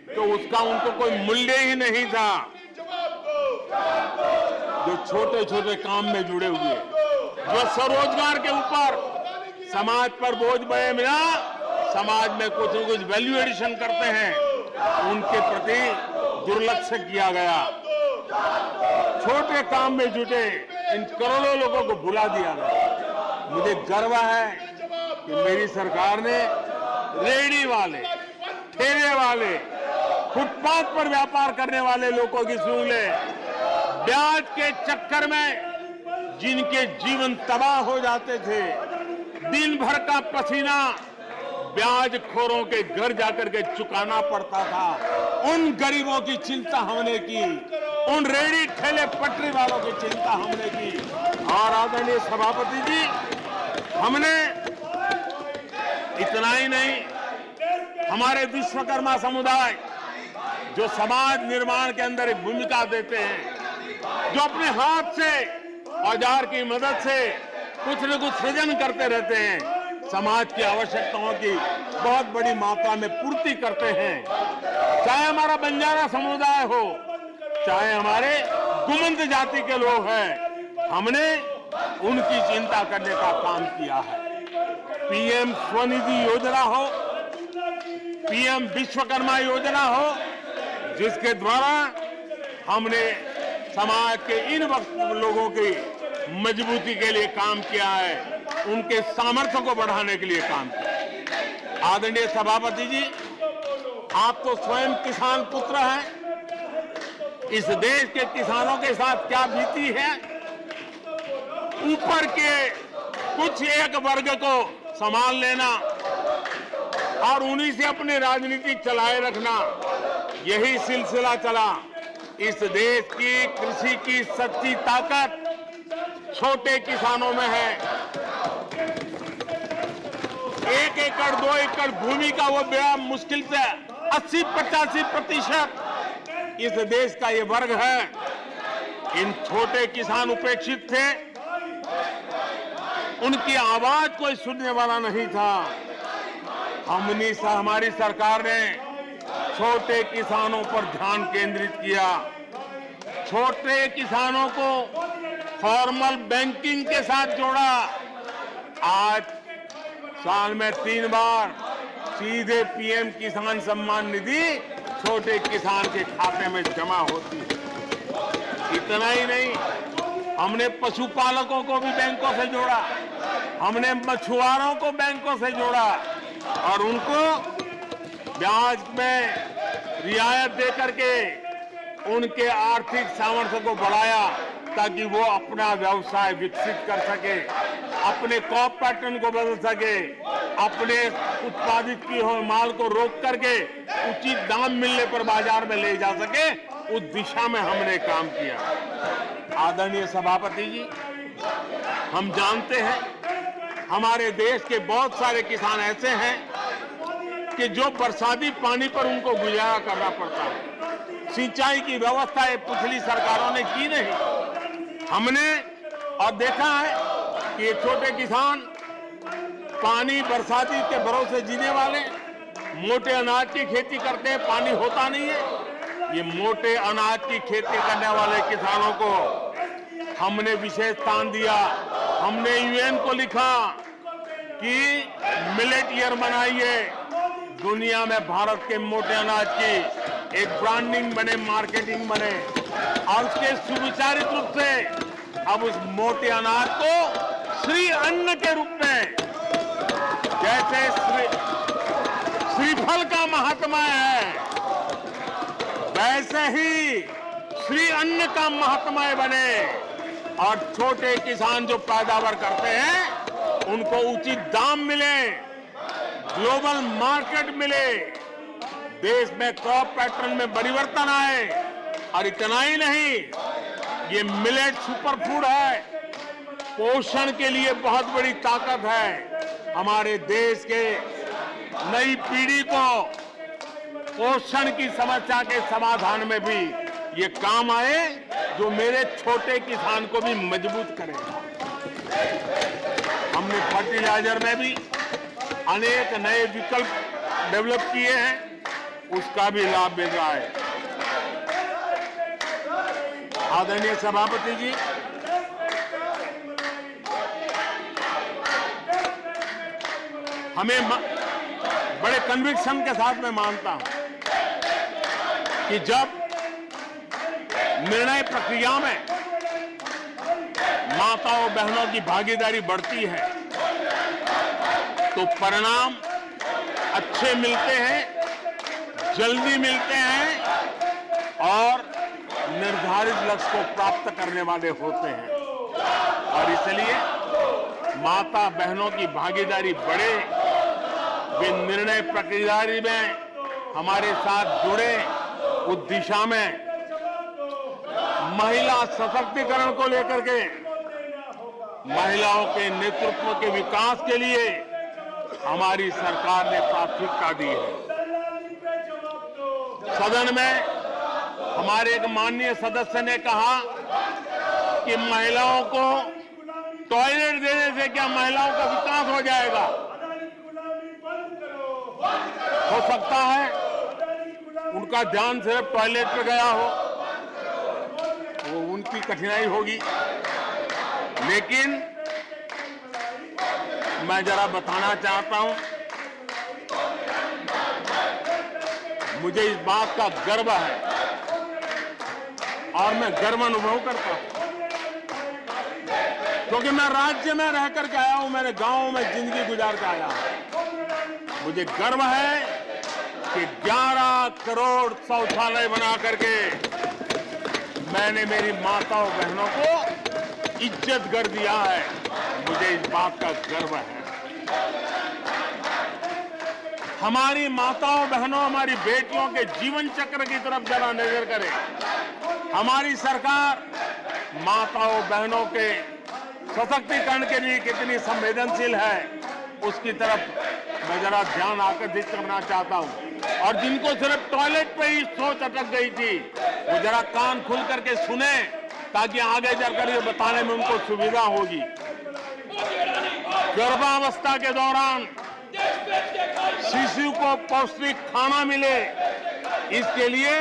तो उसका उनको कोई मूल्य ही नहीं था। जो छोटे छोटे काम में जुड़े हुए, जो स्वरोजगार के ऊपर समाज पर बोझ बने बिना समाज में कुछ न कुछ वैल्यू एडिशन करते हैं, उनके प्रति दुर्लक्ष्य किया गया। छोटे काम में जुटे इन करोड़ों लोगों को भुला दिया गया। मुझे गर्व है कि मेरी सरकार ने रेहड़ी वाले, ठेले वाले, फुटपाथ पर व्यापार करने वाले लोगों की सुन ले, ब्याज के चक्कर में जिनके जीवन तबाह हो जाते थे, दिन भर का पसीना ब्याजखोरों के घर जाकर के चुकाना पड़ता था, उन गरीबों की चिंता हमने की, उन रेहड़ी ठेले पटरी वालों की चिंता हमने की। और आदरणीय सभापति जी, हमने इतना ही नहीं, हमारे विश्वकर्मा समुदाय जो समाज निर्माण के अंदर एक भूमिका देते हैं, जो अपने हाथ से औजार की मदद से कुछ न कुछ सृजन करते रहते हैं, समाज की आवश्यकताओं की बहुत बड़ी मात्रा में पूर्ति करते हैं। चाहे हमारा बंजारा समुदाय हो, चाहे हमारे गुमंत जाति के लोग हैं, हमने उनकी चिंता करने का काम किया है। पीएम स्वनिधि योजना हो, पीएम विश्वकर्मा योजना हो, जिसके द्वारा हमने समाज के इन लोगों की मजबूती के लिए काम किया है, उनके सामर्थ्य को बढ़ाने के लिए काम किया। आदरणीय सभापति जी, आप तो स्वयं किसान पुत्र हैं। इस देश के किसानों के साथ क्या बीती है, ऊपर के कुछ एक वर्ग को संभाल लेना और उन्हीं से अपनी राजनीति चलाए रखना, यही सिलसिला चला। इस देश की कृषि की सच्ची ताकत छोटे किसानों में है। 1 एकड़ 2 एकड़ भूमि का वो बड़ा मुश्किल से 80-85% इस देश का ये वर्ग है। इन छोटे किसान उपेक्षित थे, उनकी आवाज कोई सुनने वाला नहीं था। हमारी सरकार ने छोटे किसानों पर ध्यान केंद्रित किया, छोटे किसानों को फॉर्मल बैंकिंग के साथ जोड़ा। आज साल में 3 बार सीधे पीएम किसान सम्मान निधि छोटे किसान के खाते में जमा होती है। इतना ही नहीं, हमने पशुपालकों को भी बैंकों से जोड़ा, हमने मछुआरों को बैंकों से जोड़ा और उनको ब्याज में रियायत दे करके उनके आर्थिक सामर्थ्य को बढ़ाया ताकि वो अपना व्यवसाय विकसित कर सके, अपने क्रॉप पैटर्न को बदल सके, अपने उत्पादित किए हुए माल को रोक करके उचित दाम मिलने पर बाजार में ले जा सके, उस दिशा में हमने काम किया। आदरणीय सभापति जी, हम जानते हैं हमारे देश के बहुत सारे किसान ऐसे हैं कि जो बरसाती पानी पर उनको गुजारा करना पड़ता है। सिंचाई की व्यवस्था ये पिछली सरकारों ने की नहीं। हमने और देखा है कि ये छोटे किसान पानी बरसाती के भरोसे जीने वाले, मोटे अनाज की खेती करते हैं, पानी होता नहीं है। ये मोटे अनाज की खेती करने वाले किसानों को हमने विशेष स्थान दिया। हमने यूएन को लिखा कि मिलेट ईयर मनाइए, दुनिया में भारत के मोटे अनाज की एक ब्रांडिंग बने, मार्केटिंग बने और उसके सुविचारित रूप से अब उस मोटे अनाज को श्री अन्न के रूप में, जैसे श्रीफल का महात्मा है, वैसे ही श्री अन्न का महात्मा बने और छोटे किसान जो पैदावार करते हैं उनको उचित दाम मिले, ग्लोबल मार्केट मिले, देश में क्रॉप पैटर्न में परिवर्तन आए। और इतना ही नहीं, ये मिलेट सुपरफूड है, पोषण के लिए बहुत बड़ी ताकत है। हमारे देश के नई पीढ़ी को पोषण की समस्या के समाधान में भी ये काम आए, जो मेरे छोटे किसान को भी मजबूत करे। हमने फर्टिलाइजर में भी अनेक नए विकल्प डेवलप किए हैं, उसका भी लाभ मिल रहा है। आदरणीय सभापति जी, हमें बड़े कन्विक्शन के साथ मैं मानता हूं कि जब निर्णय प्रक्रिया में माताओं बहनों की भागीदारी बढ़ती है तो परिणाम अच्छे मिलते हैं, जल्दी मिलते हैं और निर्धारित लक्ष्य को प्राप्त करने वाले होते हैं। और इसलिए माता बहनों की भागीदारी बढ़े, वे निर्णय प्रक्रिया में हमारे साथ जुड़े, उस दिशा में महिला सशक्तिकरण को लेकर के, महिलाओं के नेतृत्व के विकास के लिए हमारी सरकार ने प्राथमिकता दी है। सदन में हमारे एक माननीय सदस्य ने कहा कि महिलाओं को टॉयलेट देने से क्या महिलाओं का विकास हो जाएगा? हो सकता है उनका ध्यान सिर्फ टॉयलेट पे गया हो, वो उनकी कठिनाई होगी, लेकिन मैं जरा बताना चाहता हूं, मुझे इस बात का गर्व है और मैं गर्व अनुभव करता हूं क्योंकि मैं राज्य में रह करके आया हूं, मैंने गांव में जिंदगी गुजार के आया हूं। मुझे गर्व है कि 11 करोड़ शौचालय बना करके मैंने मेरी माताओं बहनों को इज्जत कर दिया है। मुझे इस बात का गर्व है। हमारी माताओं बहनों, हमारी बेटियों के जीवन चक्र की तरफ जरा नजर करें। हमारी सरकार माताओं बहनों के सशक्तिकरण के लिए कितनी संवेदनशील है, उसकी तरफ मैं जरा ध्यान आकर्षित करना चाहता हूं। और जिनको सिर्फ टॉयलेट पे ही सोच अटक गई थी, वो जरा कान खुल करके सुने, ताकि आगे जाकर ये बताने में उनको सुविधा होगी। गर्भावस्था के दौरान शिशु को पौष्टिक खाना मिले, इसके लिए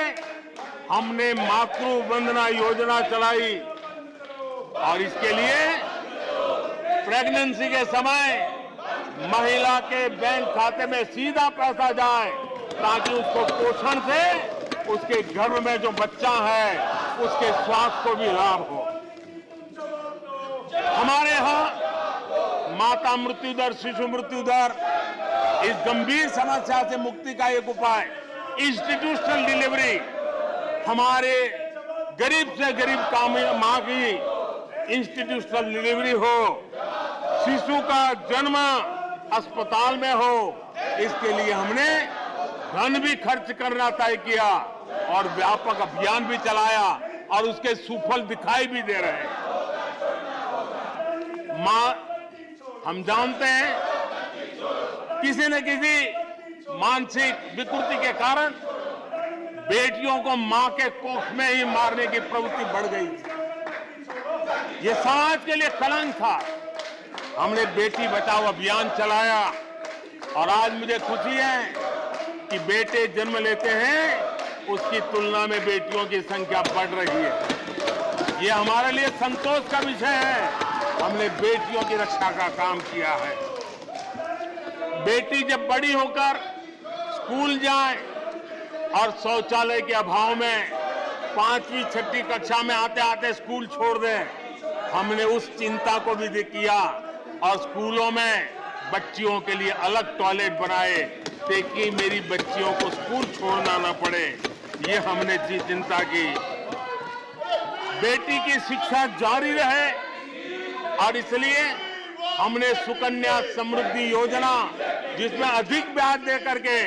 हमने मातृ वंदना योजना चलाई और इसके लिए प्रेगनेंसी के समय महिला के बैंक खाते में सीधा पैसा जाए, ताकि उसको पोषण से उसके गर्भ में जो बच्चा है उसके स्वास्थ्य को भी लाभ हो। हमारे यहाँ माता मृत्यु दर, शिशु मृत्यु दर, इस गंभीर समस्या से मुक्ति का एक उपाय इंस्टीट्यूशनल डिलीवरी, हमारे गरीब से गरीब मां की इंस्टीट्यूशनल डिलीवरी हो, शिशु का जन्म अस्पताल में हो, इसके लिए हमने धन भी खर्च करना तय किया और व्यापक अभियान भी चलाया और उसके सुफल दिखाई भी दे रहे हैं। हम जानते हैं किसी न किसी मानसिक विकृति के कारण बेटियों को मां के कोख में ही मारने की प्रवृत्ति बढ़ गई थी। ये समाज के लिए कलंक था। हमने बेटी बचाओ अभियान चलाया और आज मुझे खुशी है कि बेटे जन्म लेते हैं, उसकी तुलना में बेटियों की संख्या बढ़ रही है। ये हमारे लिए संतोष का विषय है। हमने बेटियों की रक्षा का काम किया है। बेटी जब बड़ी होकर स्कूल जाए, और शौचालय के अभाव में 5वीं 6ठी कक्षा में आते आते स्कूल छोड़ दें, हमने उस चिंता को भी किया और स्कूलों में बच्चियों के लिए अलग टॉयलेट बनाए ताकि मेरी बच्चियों को स्कूल छोड़ना न पड़े। ये हमने चिंता की। बेटी की शिक्षा जारी रहे और इसलिए हमने सुकन्या समृद्धि योजना, जिसमें अधिक ब्याज दे करके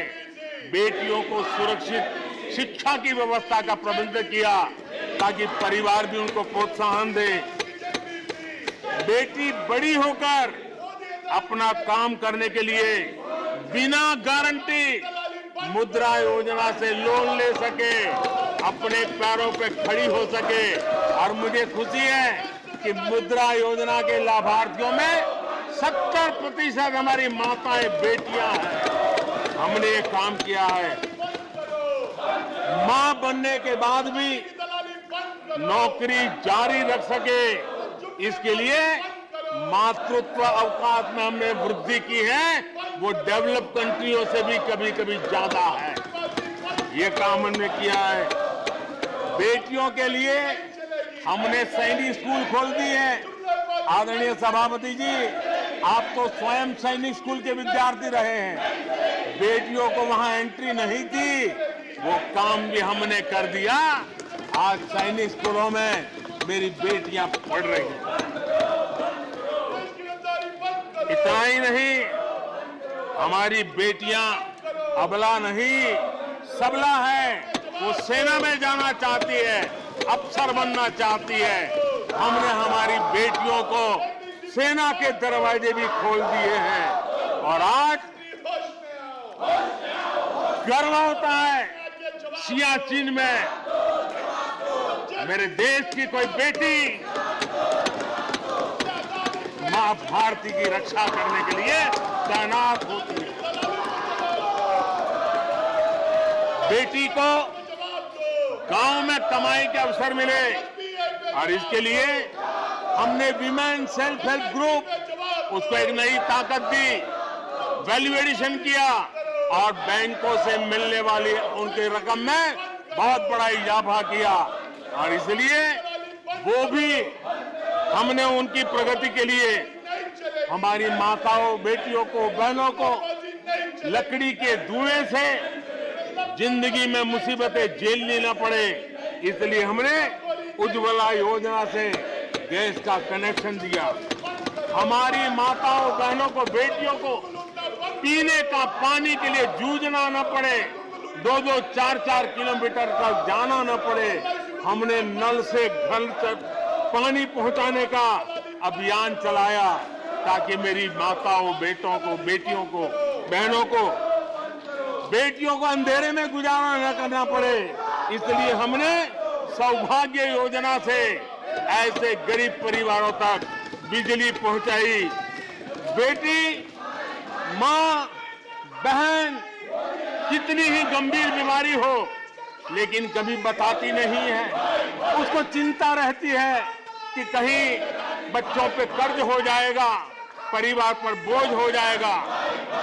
बेटियों को सुरक्षित शिक्षा की व्यवस्था का प्रबंध किया ताकि परिवार भी उनको प्रोत्साहन दे। बेटी बड़ी होकर अपना काम करने के लिए बिना गारंटी मुद्रा योजना से लोन ले सके, अपने पैरों पे खड़ी हो सके। और मुझे खुशी है कि मुद्रा योजना के लाभार्थियों में 70% हमारी माताएं बेटियां हैं। हमने ये काम किया है। मां बनने के बाद भी नौकरी जारी रख सके, इसके लिए मातृत्व अवकाश में हमने वृद्धि की है, वो डेवलप कंट्रियों से भी कभी कभी ज्यादा है। ये काम हमने किया है। बेटियों के लिए हमने सैनिक स्कूल खोल दिए हैं। आदरणीय सभापति जी, आप तो स्वयं सैनिक स्कूल के विद्यार्थी रहे हैं, बेटियों को वहां एंट्री नहीं थी, वो काम भी हमने कर दिया। आज सैनिक स्कूलों में मेरी बेटियां पढ़ रही हैं। इतना ही नहीं, हमारी बेटियां अबला नहीं सबला है। वो सेना में जाना चाहती है, अफसर बनना चाहती है। हमने हमारी बेटियों को सेना के दरवाजे भी खोल दिए हैं और आज गर्व होता है सियाचिन में मेरे देश की कोई बेटी मां भारती की रक्षा करने के लिए तैनात होती है। बेटी को गांव में कमाई के अवसर मिले और इसके लिए हमने विमेन सेल्फ हेल्प ग्रुप, उसको एक नई ताकत दी, वैल्यू एडिशन किया और बैंकों से मिलने वाली उनकी रकम में बहुत बड़ा इजाफा किया। और इसलिए वो भी हमने उनकी प्रगति के लिए हमारी माताओं, बेटियों को, बहनों को लकड़ी के धुएं से जिंदगी में मुसीबतें झेलनी न पड़े, इसलिए हमने उज्ज्वला योजना से गैस का कनेक्शन दिया। हमारी माताओं, बहनों को, बेटियों को पीने का पानी के लिए जूझना न पड़े, 2-2, 4-4 किलोमीटर तक जाना न पड़े। हमने नल से घर तक पानी पहुंचाने का अभियान चलाया ताकि मेरी माताओं, बेटों को, बेटियों को, बहनों को, बेटियों को अंधेरे में गुजारा न करना पड़े। इसलिए हमने सौभाग्य योजना से ऐसे गरीब परिवारों तक बिजली पहुंचाई। बेटी, मां, बहन कितनी ही गंभीर बीमारी हो लेकिन कभी बताती नहीं है, उसको चिंता रहती है कि कहीं बच्चों पे कर्ज हो जाएगा, परिवार पर बोझ हो जाएगा,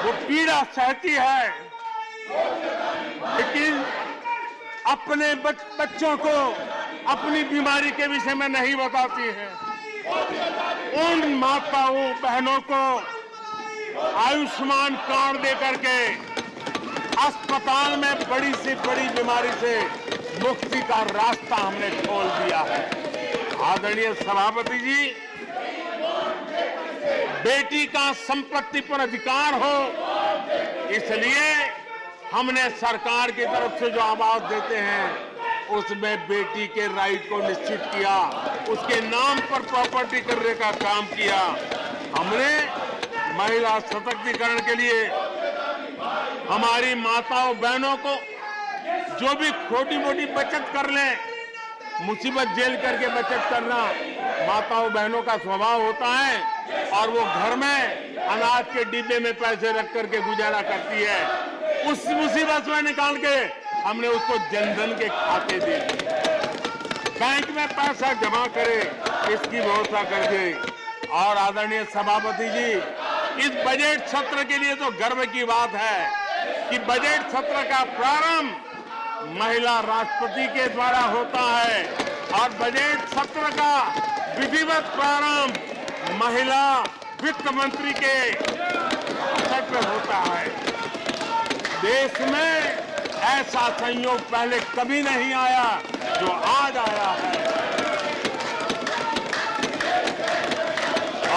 वो पीड़ा सहती है लेकिन अपने बच्चों को अपनी बीमारी के विषय में नहीं बताती है। उन माताओं, बहनों को आयुष्मान कार्ड दे करके अस्पताल में बड़ी से बड़ी बीमारी से मुक्ति का रास्ता हमने खोल दिया है। आदरणीय सभापति जी, बेटी का संपत्ति पर अधिकार हो, इसलिए हमने सरकार की तरफ से जो आवाज देते हैं उसमें बेटी के राइट को निश्चित किया, उसके नाम पर प्रॉपर्टी करने का काम किया। हमने महिला सशक्तिकरण के लिए हमारी माताओं, बहनों को जो भी छोटी मोटी बचत कर लें, मुसीबत झेल करके बचत करना माताओं, बहनों का स्वभाव होता है और वो घर में अनाज के डिब्बे में पैसे रख करके गुजारा करती है। उस मुसीबत में निकाल के हमने उसको जनधन के खाते दे दिए, बैंक में पैसा जमा करे, इसकी व्यवस्था कर दी। और आदरणीय सभापति जी, इस बजट सत्र के लिए तो गर्व की बात है कि बजट सत्र का प्रारंभ महिला राष्ट्रपति के द्वारा होता है और बजट सत्र का विधिवत प्रारंभ महिला वित्त मंत्री के भाषण पे होता है। देश में ऐसा संयोग पहले कभी नहीं आया जो आज आया है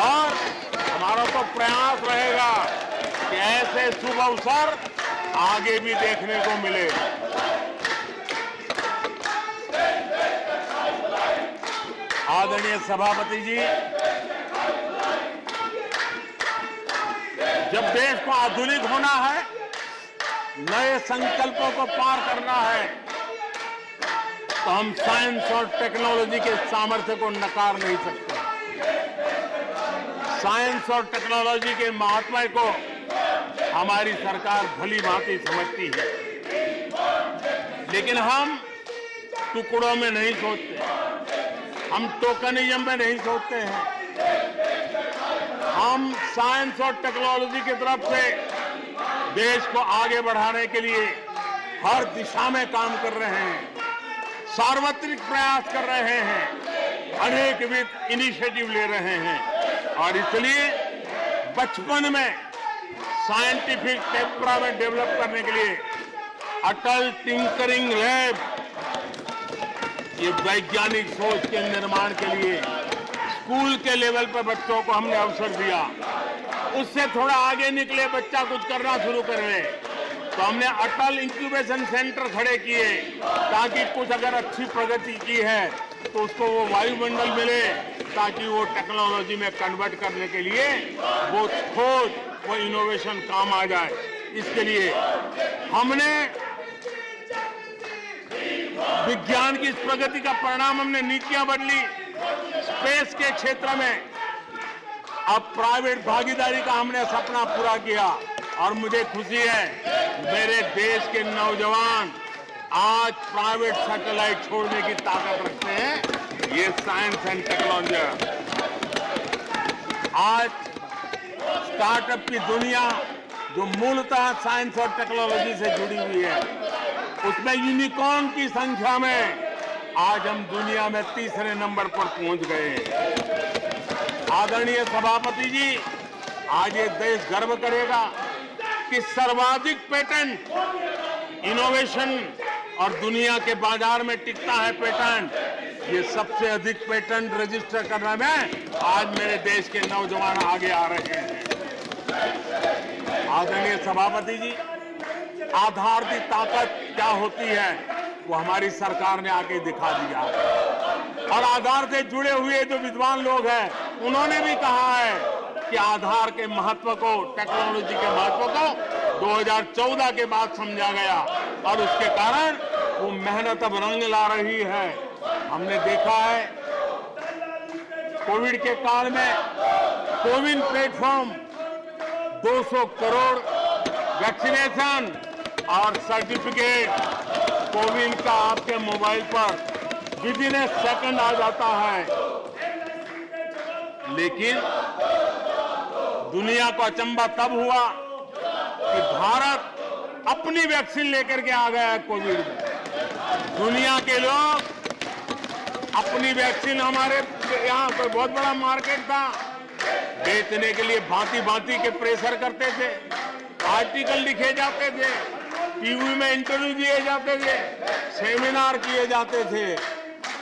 और हमारा तो प्रयास रहेगा कि ऐसे शुभ अवसर आगे भी देखने को मिले। आदरणीय सभापति जी, जब देश को आधुनिक होना है, नए संकल्पों को पार करना है, तो हम साइंस और टेक्नोलॉजी के सामर्थ्य को नकार नहीं सकते। साइंस और टेक्नोलॉजी के महात्म्य को हमारी सरकार भली भांति समझती है, लेकिन हम टुकड़ों में नहीं सोचते, हम टोकनिज्म में नहीं सोचते हैं। हम साइंस और टेक्नोलॉजी की तरफ से देश को आगे बढ़ाने के लिए हर दिशा में काम कर रहे हैं, सार्वत्रिक प्रयास कर रहे हैं, अनेकविध इनिशिएटिव ले रहे हैं और इसलिए बचपन में साइंटिफिक टेम्परामेंट डेवलप करने के लिए अटल टिंकरिंग लैब, ये वैज्ञानिक सोच के निर्माण के लिए स्कूल के लेवल पर बच्चों को हमने अवसर दिया। उससे थोड़ा आगे निकले, बच्चा कुछ करना शुरू कर ले, तो हमने अटल इंक्यूबेशन सेंटर खड़े किए ताकि कुछ अगर अच्छी प्रगति की है तो उसको वो वायुमंडल मिले, ताकि वो टेक्नोलॉजी में कन्वर्ट करने के लिए वो खोज, वो इनोवेशन काम आ जाए। इसके लिए हमने विज्ञान की इस प्रगति का परिणाम हमने नीतियां बदली। स्पेस के क्षेत्र में अब प्राइवेट भागीदारी का हमने सपना पूरा किया और मुझे खुशी है मेरे देश के नौजवान आज प्राइवेट सैटेलाइट छोड़ने की ताकत रखते हैं। ये साइंस एंड टेक्नोलॉजी। आज स्टार्टअप की दुनिया जो मूलतः साइंस और टेक्नोलॉजी से जुड़ी हुई है, उसमें यूनिकॉर्न की संख्या में आज हम दुनिया में तीसरे नंबर पर पहुंच गए हैं। आदरणीय सभापति जी, आज ये देश गर्व करेगा कि सर्वाधिक पेटेंट इनोवेशन और दुनिया के बाजार में टिकता है पेटेंट, ये सबसे अधिक पेटेंट रजिस्टर करने में आज मेरे देश के नौजवान आगे आ रहे हैं। आदरणीय सभापति जी, आधार की ताकत क्या होती है वो हमारी सरकार ने आके दिखा दिया और आधार से जुड़े हुए जो विद्वान लोग हैं उन्होंने भी कहा है कि आधार के महत्व को, टेक्नोलॉजी के महत्व को 2014 के बाद समझा गया और उसके कारण वो मेहनत अब रंग ला रही है। हमने देखा है कोविड के काल में कोविन प्लेटफॉर्म 200 करोड़ वैक्सीनेशन और सर्टिफिकेट कोविन का आपके मोबाइल पर विदिन ए सेकंड आ जाता है, लेकिन दुनिया को अचंभा तब हुआ कि भारत अपनी वैक्सीन लेकर के आ गया है कोविड में। दुनिया के लोग अपनी वैक्सीन, हमारे यहाँ पर बहुत बड़ा मार्केट था, बेचने के लिए भांति भांति के प्रेशर करते थे, आर्टिकल लिखे जाते थे, टीवी में इंटरव्यू दिए जाते थे, सेमिनार किए जाते थे।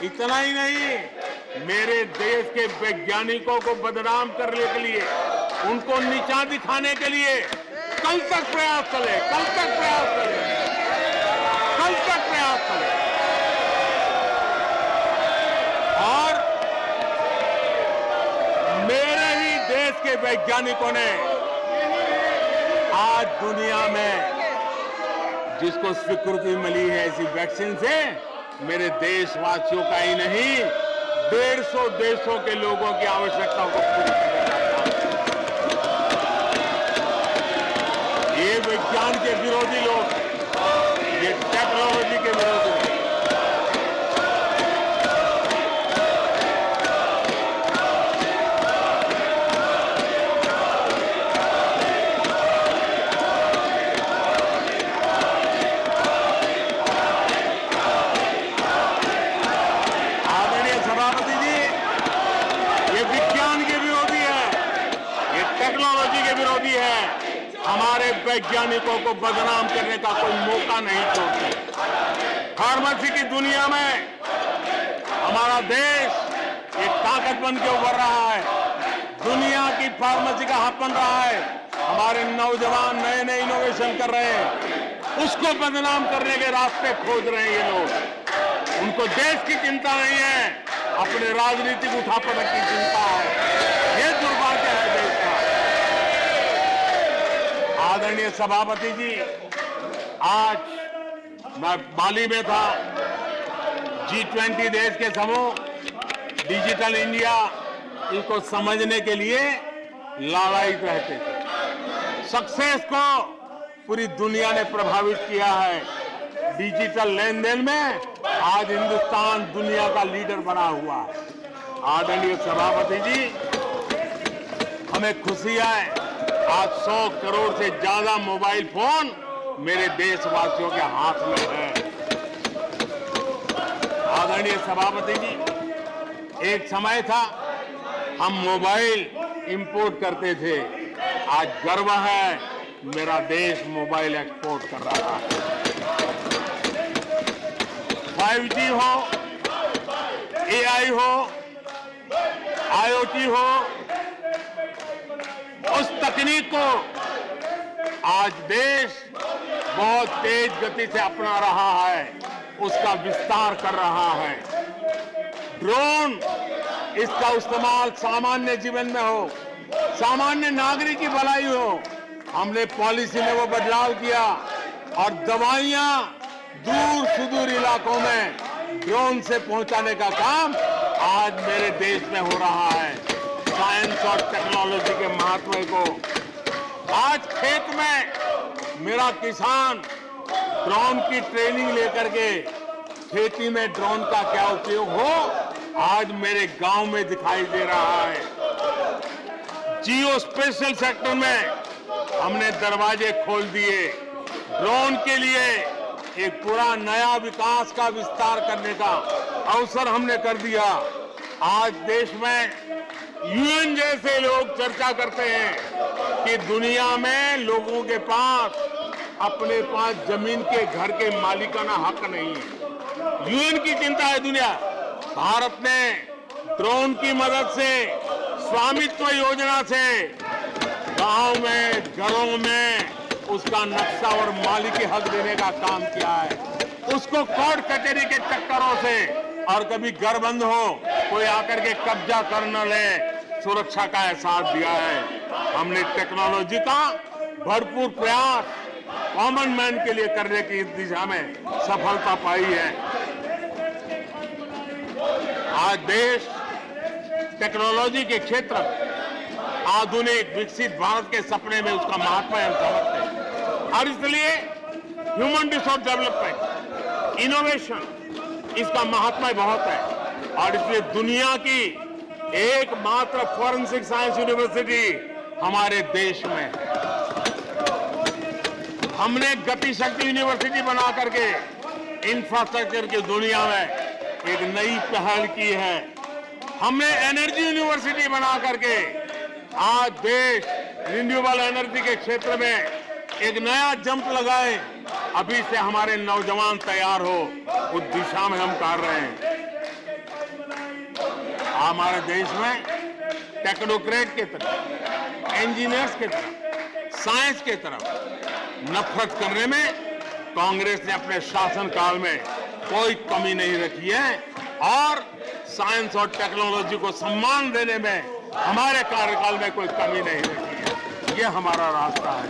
इतना ही नहीं, मेरे देश के वैज्ञानिकों को बदनाम करने के लिए, उनको नीचा दिखाने के लिए कल तक प्रयास चले, कल तक प्रयास चले, कल तक प्रयास चले। और मेरे ही देश के वैज्ञानिकों ने आज दुनिया में जिसको स्वीकृति मिली है ऐसी वैक्सीन से, मेरे देशवासियों का ही नहीं 150 देशों के लोगों की आवश्यकताओं को पूरी किया जाता है। ये विज्ञान के विरोधी लोग, ये टेक्नोलॉजी के विरोधी लोग, वैज्ञानिकों को बदनाम करने का कोई मौका नहीं छोड़ते। फार्मेसी की दुनिया में हमारा देश एक ताकत बन के उभर रहा है। दुनिया की फार्मेसी का हब बन रहा है। हमारे नौजवान नए नए इनोवेशन कर रहे हैं, उसको बदनाम करने के रास्ते खोज रहे हैं ये लोग। उनको देश की चिंता नहीं है, अपने राजनीतिक उठापटक की चिंता है। ये दुर्भाग्य है देश का। आदरणीय सभापति जी, आज मैं बाली में था। G20 देश के समूह डिजिटल इंडिया इसको समझने के लिए लालायित रहते थे। सक्सेस को पूरी दुनिया ने प्रभावित किया है। डिजिटल लेन देन में आज हिंदुस्तान दुनिया का लीडर बना हुआ है। आदरणीय सभापति जी, हमें खुशी है आज 100 करोड़ से ज्यादा मोबाइल फोन मेरे देशवासियों के हाथ में है। आदरणीय सभापति जी, एक समय था हम मोबाइल इंपोर्ट करते थे। आज गर्व है मेरा देश मोबाइल एक्सपोर्ट कर रहा है। 5G हो, AI हो, IoT हो, उस तकनीक को आज देश बहुत तेज गति से अपना रहा है, उसका विस्तार कर रहा है। ड्रोन, इसका इस्तेमाल सामान्य जीवन में हो, सामान्य नागरिक की भलाई हो। हमने पॉलिसी में वो बदलाव किया और दवाइयां दूर सुदूर इलाकों में ड्रोन से पहुंचाने का काम आज मेरे देश में हो रहा है। साइंस और टेक्नोलॉजी के महत्व को आज खेत में मेरा किसान ड्रोन की ट्रेनिंग लेकर के खेती में ड्रोन का क्या उपयोग हो, आज मेरे गांव में दिखाई दे रहा है। जियो स्पेशल सेक्टर में हमने दरवाजे खोल दिए। ड्रोन के लिए एक पूरा नया विकास का विस्तार करने का अवसर हमने कर दिया। आज देश में यूएन जैसे लोग चर्चा करते हैं कि दुनिया में लोगों के पास अपने पास जमीन के घर के मालिकाना हक नहीं है। यूएन की चिंता है दुनिया। भारत ने ड्रोन की मदद से, स्वामित्व योजना से गांव में, घरों में उसका नक्शा और मालिकी हक देने का काम किया है। उसको कोर्ट कचहरी के चक्करों से और कभी घर बंद हो कोई आकर के कब्जा कर न ले, सुरक्षा का एहसास दिया है। हमने टेक्नोलॉजी का भरपूर प्रयास कॉमन मैन के लिए करने की इस दिशा में सफलता पाई है। आज देश टेक्नोलॉजी के क्षेत्र में आधुनिक विकसित भारत के सपने में उसका महत्व हम समझते हैं और इसलिए ह्यूमन रिसोर्स डेवलपमेंट, इनोवेशन, इसका महत्व बहुत है। और इसलिए दुनिया की एकमात्र फॉरेंसिक साइंस यूनिवर्सिटी हमारे देश में है। हमने गति शक्ति यूनिवर्सिटी बना करके इंफ्रास्ट्रक्चर की दुनिया में एक नई पहल की है। हमने एनर्जी यूनिवर्सिटी बना करके आज देश रिन्यूएबल एनर्जी के क्षेत्र में एक नया जंप लगाए। अभी से हमारे नौजवान तैयार हो, उस दिशा में हम कर रहे हैं। हमारे देश में टेक्नोक्रेट की तरफ, इंजीनियर्स की तरफ, साइंस की तरफ नफरत करने में कांग्रेस ने अपने शासनकाल में कोई कमी नहीं रखी है और साइंस और टेक्नोलॉजी को सम्मान देने में हमारे कार्यकाल में कोई कमी नहीं रखी है। ये हमारा रास्ता है।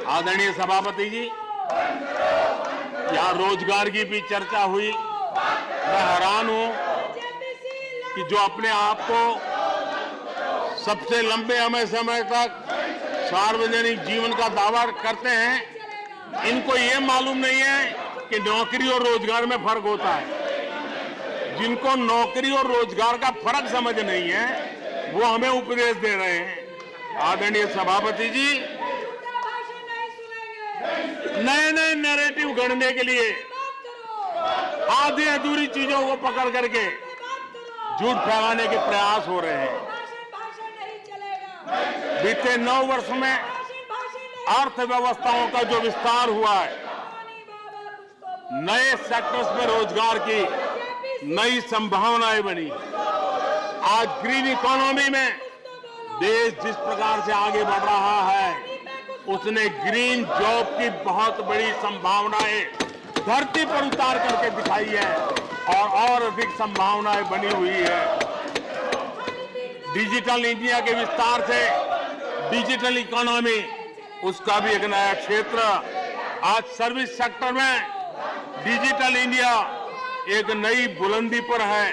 आदरणीय सभापति जी, यहाँ रोजगार की भी चर्चा हुई। मैं हैरान हूं कि जो अपने आप को सबसे लंबे समय तक सार्वजनिक जीवन का दावा करते हैं, इनको ये मालूम नहीं है कि नौकरी और रोजगार में फर्क होता है। जिनको नौकरी और रोजगार का फर्क समझ नहीं है, वो हमें उपदेश दे रहे हैं। आदरणीय सभापति जी, नए नए नैरेटिव गढ़ने के लिए आधी अधूरी चीजों को पकड़ करके झूठ फैलाने के प्रयास हो रहे हैं। भाषण नहीं चलेगा। बीते 9 वर्ष में अर्थव्यवस्थाओं का जो विस्तार हुआ है, नए सेक्टर्स में रोजगार की नई संभावनाएं बनी। आज ग्रीन इकोनॉमी में देश जिस प्रकार से आगे बढ़ रहा है, उसने ग्रीन जॉब की बहुत बड़ी संभावनाएं धरती पर उतार करके दिखाई है और अधिक संभावनाएं बनी हुई है। डिजिटल इंडिया के विस्तार से डिजिटल इकोनॉमी, उसका भी एक नया क्षेत्र। आज सर्विस सेक्टर में डिजिटल इंडिया एक नई बुलंदी पर है।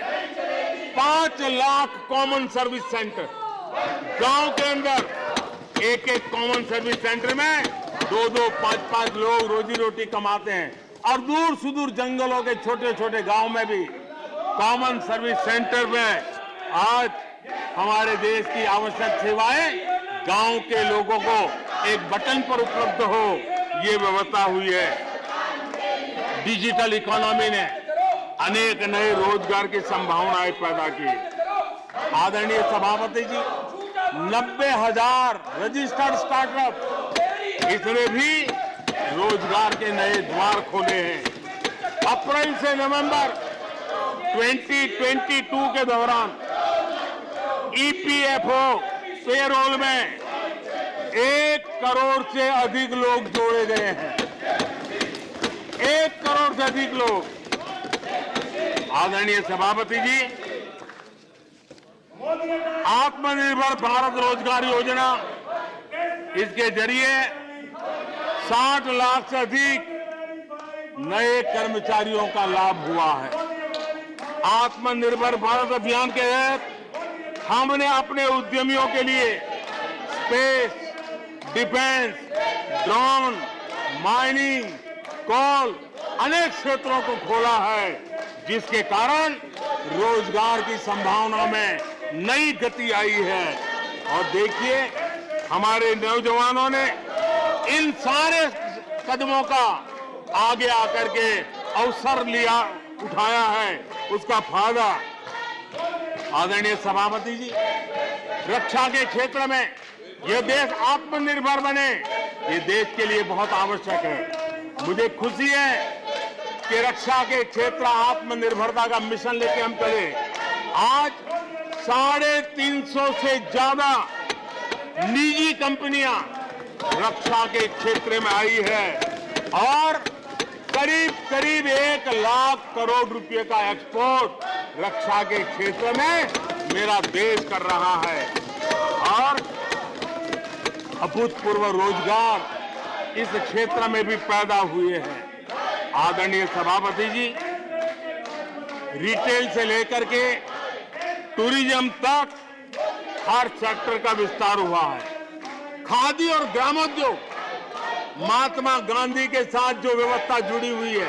5 लाख कॉमन सर्विस सेंटर, गांव के अंदर एक कॉमन सर्विस सेंटर में 2-2, 5-5 लोग रोजी रोटी कमाते हैं। और दूर सुदूर जंगलों के छोटे छोटे गांव में भी कॉमन सर्विस सेंटर में आज हमारे देश की आवश्यक सेवाएं गांव के लोगों को एक बटन पर उपलब्ध हो, ये व्यवस्था हुई है। डिजिटल इकोनॉमी ने अनेक नए रोजगार की संभावनाएं पैदा की। आदरणीय सभापति जी, 90,000 रजिस्टर्ड स्टार्टअप, इसने भी रोजगार के नए द्वार खोले हैं। अप्रैल से नवंबर 2022 के दौरान ईपीएफओ पेरोल में 1 करोड़ से अधिक लोग जोड़े गए हैं। 1 करोड़ से अधिक लोग। आदरणीय सभापति जी, आत्मनिर्भर भारत रोजगार योजना, इसके जरिए 60 लाख से अधिक नए कर्मचारियों का लाभ हुआ है। आत्मनिर्भर भारत अभियान के तहत हमने अपने उद्यमियों के लिए स्पेस, डिफेंस, ड्रोन, माइनिंग, कोल, अनेक क्षेत्रों को खोला है, जिसके कारण रोजगार की संभावना में नई गति आई है। और देखिए, हमारे नौजवानों ने इन सारे कदमों का आगे आकर के अवसर उठाया है, उसका फायदा। आदरणीय सभापति जी, रक्षा के क्षेत्र में यह देश आत्मनिर्भर बने, ये देश के लिए बहुत आवश्यक है। मुझे खुशी है कि रक्षा के क्षेत्र आत्मनिर्भरता का मिशन लेके हम चले। आज 350 से ज्यादा निजी कंपनियां रक्षा के क्षेत्र में आई है और करीब 1 लाख करोड़ रुपए का एक्सपोर्ट रक्षा के क्षेत्र में मेरा देश कर रहा है। और अभूतपूर्व रोजगार इस क्षेत्र में भी पैदा हुए हैं। आदरणीय सभापति जी, रिटेल से लेकर के टूरिज्म तक हर सेक्टर का विस्तार हुआ है। खादी और ग्रामोद्योग, महात्मा गांधी के साथ जो व्यवस्था जुड़ी हुई है,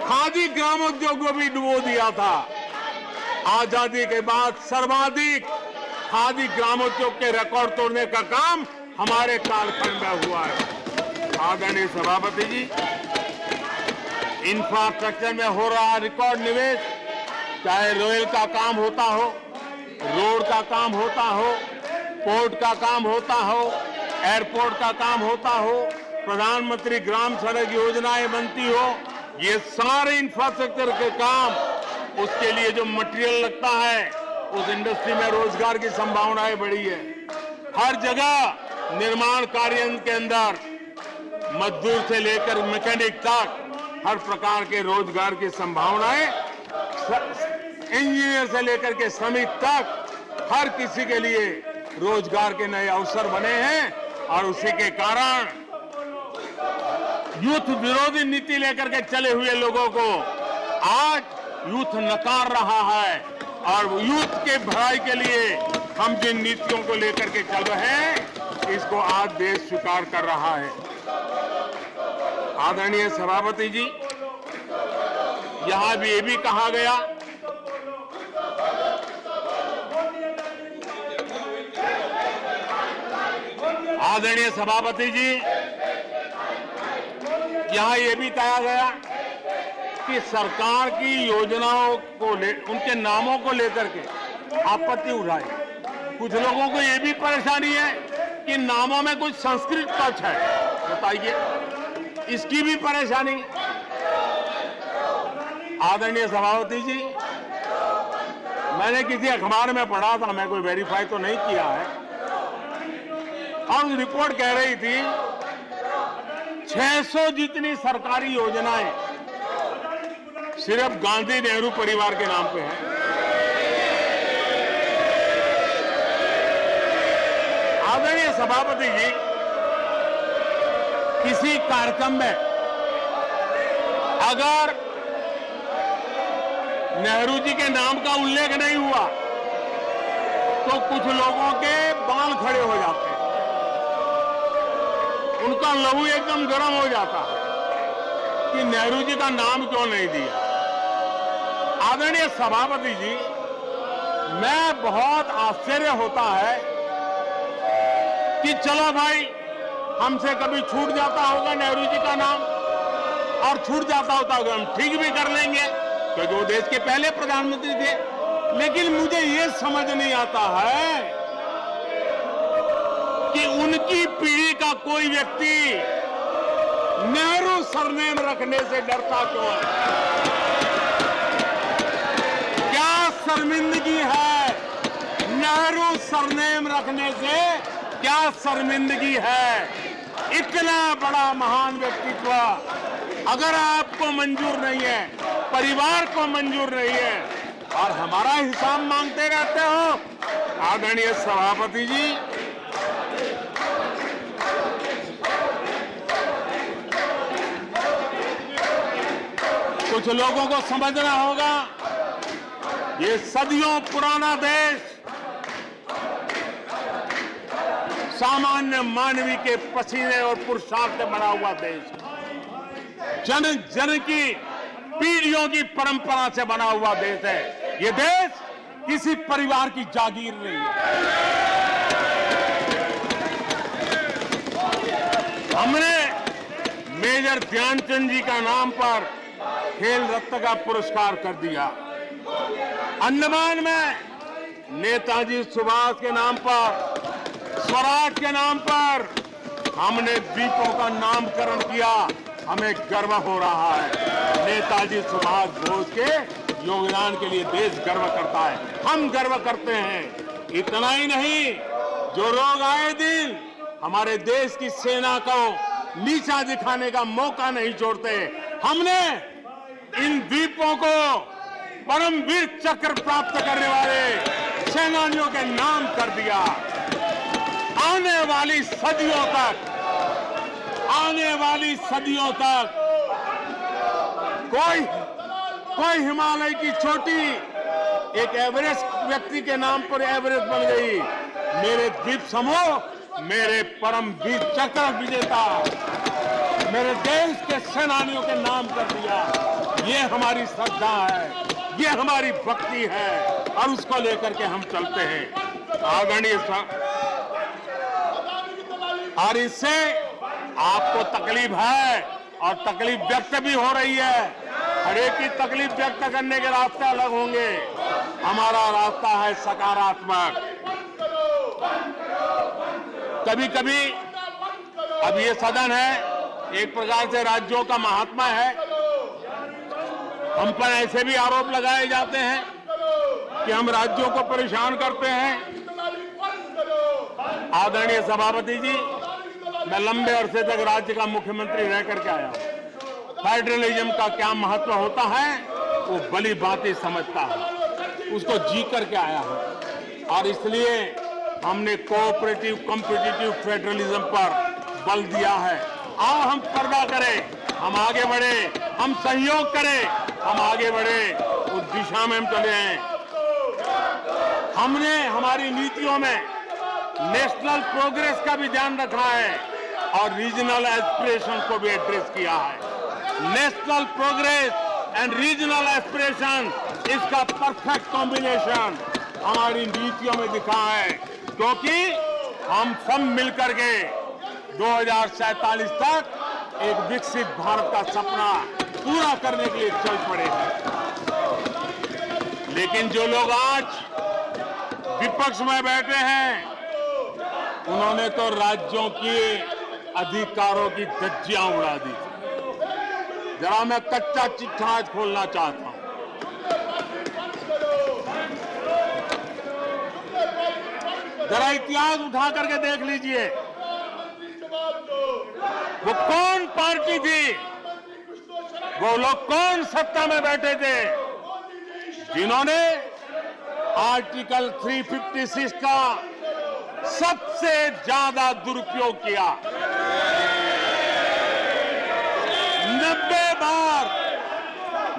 खादी ग्रामोद्योग को भी डुबो दिया था। आजादी के बाद सर्वाधिक खादी ग्रामोद्योग के रिकॉर्ड तोड़ने का काम हमारे कालखंड में हुआ है। आदरणीय सभापति जी, इंफ्रास्ट्रक्चर में हो रहा रिकॉर्ड निवेश, चाहे रेल का काम होता हो, रोड का काम होता हो, पोर्ट का काम होता हो, एयरपोर्ट का काम होता हो, प्रधानमंत्री ग्राम सड़क योजनाएं बनती हो, ये सारे इंफ्रास्ट्रक्चर के काम, उसके लिए जो मटेरियल लगता है, उस इंडस्ट्री में रोजगार की संभावनाएं बढ़ी है। हर जगह निर्माण कार्य के अंदर मजदूर से लेकर मैकेनिक तक हर प्रकार के रोजगार की संभावनाएं, इंजीनियर से लेकर के श्रमिक तक हर किसी के लिए रोजगार के नए अवसर बने हैं। और उसी के कारण यूथ विरोधी नीति लेकर के चले हुए लोगों को आज यूथ नकार रहा है और यूथ के भलाई के लिए हम जिन नीतियों को लेकर के चल रहे हैं, इसको आज देश स्वीकार कर रहा है। आदरणीय सभापति जी, यहां भी ये भी कहा गया आदरणीय सभापति जी, यहां ये भी कहा गया कि सरकार की योजनाओं को उनके नामों को लेकर के आपत्ति उठाई। कुछ लोगों को ये भी परेशानी है कि नामों में कुछ संस्कृत टच है। बताइए, इसकी भी परेशानी। आदरणीय सभापति जी, मैंने किसी अखबार में पढ़ा था, मैं कोई वेरीफाई तो नहीं किया है, और रिपोर्ट कह रही थी 600 जितनी सरकारी योजनाएं सिर्फ गांधी नेहरू परिवार के नाम पे है। आदरणीय सभापति जी, किसी कार्यक्रम में अगर नेहरू जी के नाम का उल्लेख नहीं हुआ तो कुछ लोगों के बाल खड़े हो जाते हैं, उनका लहू एकदम गर्म हो जाता है कि नेहरू जी का नाम क्यों नहीं दिया। आदरणीय सभापति जी, मैं बहुत आश्चर्य होता है कि चलो भाई, हमसे कभी छूट जाता होगा नेहरू जी का नाम, और छूट जाता होता होगा, हम ठीक भी कर लेंगे क्योंकि वो देश के पहले प्रधानमंत्री थे। लेकिन मुझे ये समझ नहीं आता है कि उनकी पीढ़ी का कोई व्यक्ति नेहरू सरनेम रखने से डरता क्यों है। क्या शर्मिंदगी है नेहरू सरनेम रखने से? क्या शर्मिंदगी है? इतना बड़ा महान व्यक्तित्व अगर आपको मंजूर नहीं है, परिवार को मंजूर नहीं है, और हमारा हिसाब मांगते रहते हो। आदरणीय सभापति जी, कुछ लोगों को समझना होगा, ये सदियों पुराना देश सामान्य मानवी के पसीने और पुरुषार्थ से बना हुआ देश, जन जन की पीढ़ियों की परंपरा से बना हुआ देश है। ये देश किसी परिवार की जागीर नहीं है। हमने मेजर ध्यानचंद जी का नाम पर खेल रत्न का पुरस्कार कर दिया। अंडमान में नेताजी सुभाष के नाम पर, स्वराज के नाम पर हमने द्वीपों का नामकरण किया। हमें गर्व हो रहा है। नेताजी सुभाष बोस के योगदान के लिए देश गर्व करता है, हम गर्व करते हैं। इतना ही नहीं, जो लोग आए दिन हमारे देश की सेना को नीचा दिखाने का मौका नहीं छोड़ते, हमने इन द्वीपों को परमवीर चक्र प्राप्त करने वाले सेनानियों के नाम कर दिया। आने वाली सदियों तक कोई हिमालय की चोटी एक एवरेस्ट व्यक्ति के नाम पर एवरेस्ट बन गई। मेरे द्वीप समूह मेरे परमवीर चक्र विजेता मेरे देश के सेनानियों के नाम कर दिया। ये हमारी श्रद्धा है, ये हमारी भक्ति है, और उसको लेकर के हम चलते हैं। आदरणीय और इससे आपको तकलीफ है और तकलीफ व्यक्त भी हो रही है। हर एक की तकलीफ व्यक्त करने के रास्ते अलग होंगे। हमारा रास्ता है सकारात्मक। कभी कभी अब ये सदन है, एक प्रकार से राज्यों का महात्मा है। हम पर ऐसे भी आरोप लगाए जाते हैं कि हम राज्यों को परेशान करते हैं। आदरणीय सभापति जी, मैं लंबे अरसे तक राज्य का मुख्यमंत्री रह करके आया हूं। फेडरलिज्म का क्या महत्व होता है वो भली भांति समझता है, उसको जी करके आया हूं। और इसलिए हमने कोऑपरेटिव कॉम्पिटिटिव फेडरलिज्म पर बल दिया है। आओ हम पर्दा करें, हम आगे बढ़े, हम सहयोग करें, हम आगे बढ़े, उस दिशा में हम चले हैं। हमने हमारी नीतियों में नेशनल प्रोग्रेस का भी ध्यान रखा है और रीजनल एस्पिरेशन को भी एड्रेस किया है। National progress and regional aspiration, इसका परफेक्ट कॉम्बिनेशन हमारी नीतियों में दिखा है, क्योंकि हम सब मिलकर के 2047 तक एक विकसित भारत का सपना पूरा करने के लिए चल पड़े हैं। लेकिन जो लोग आज विपक्ष में बैठे हैं, उन्होंने तो राज्यों के अधिकारों की धज्जियां उड़ा दी। जरा मैं कच्चा चिट्ठा आज खोलना चाहता हूं। जरा इतिहास उठा करके देख लीजिए, वो कौन पार्टी थी, वो लोग कौन सत्ता में बैठे थे, जिन्होंने आर्टिकल 356 का सबसे ज्यादा दुरुपयोग किया।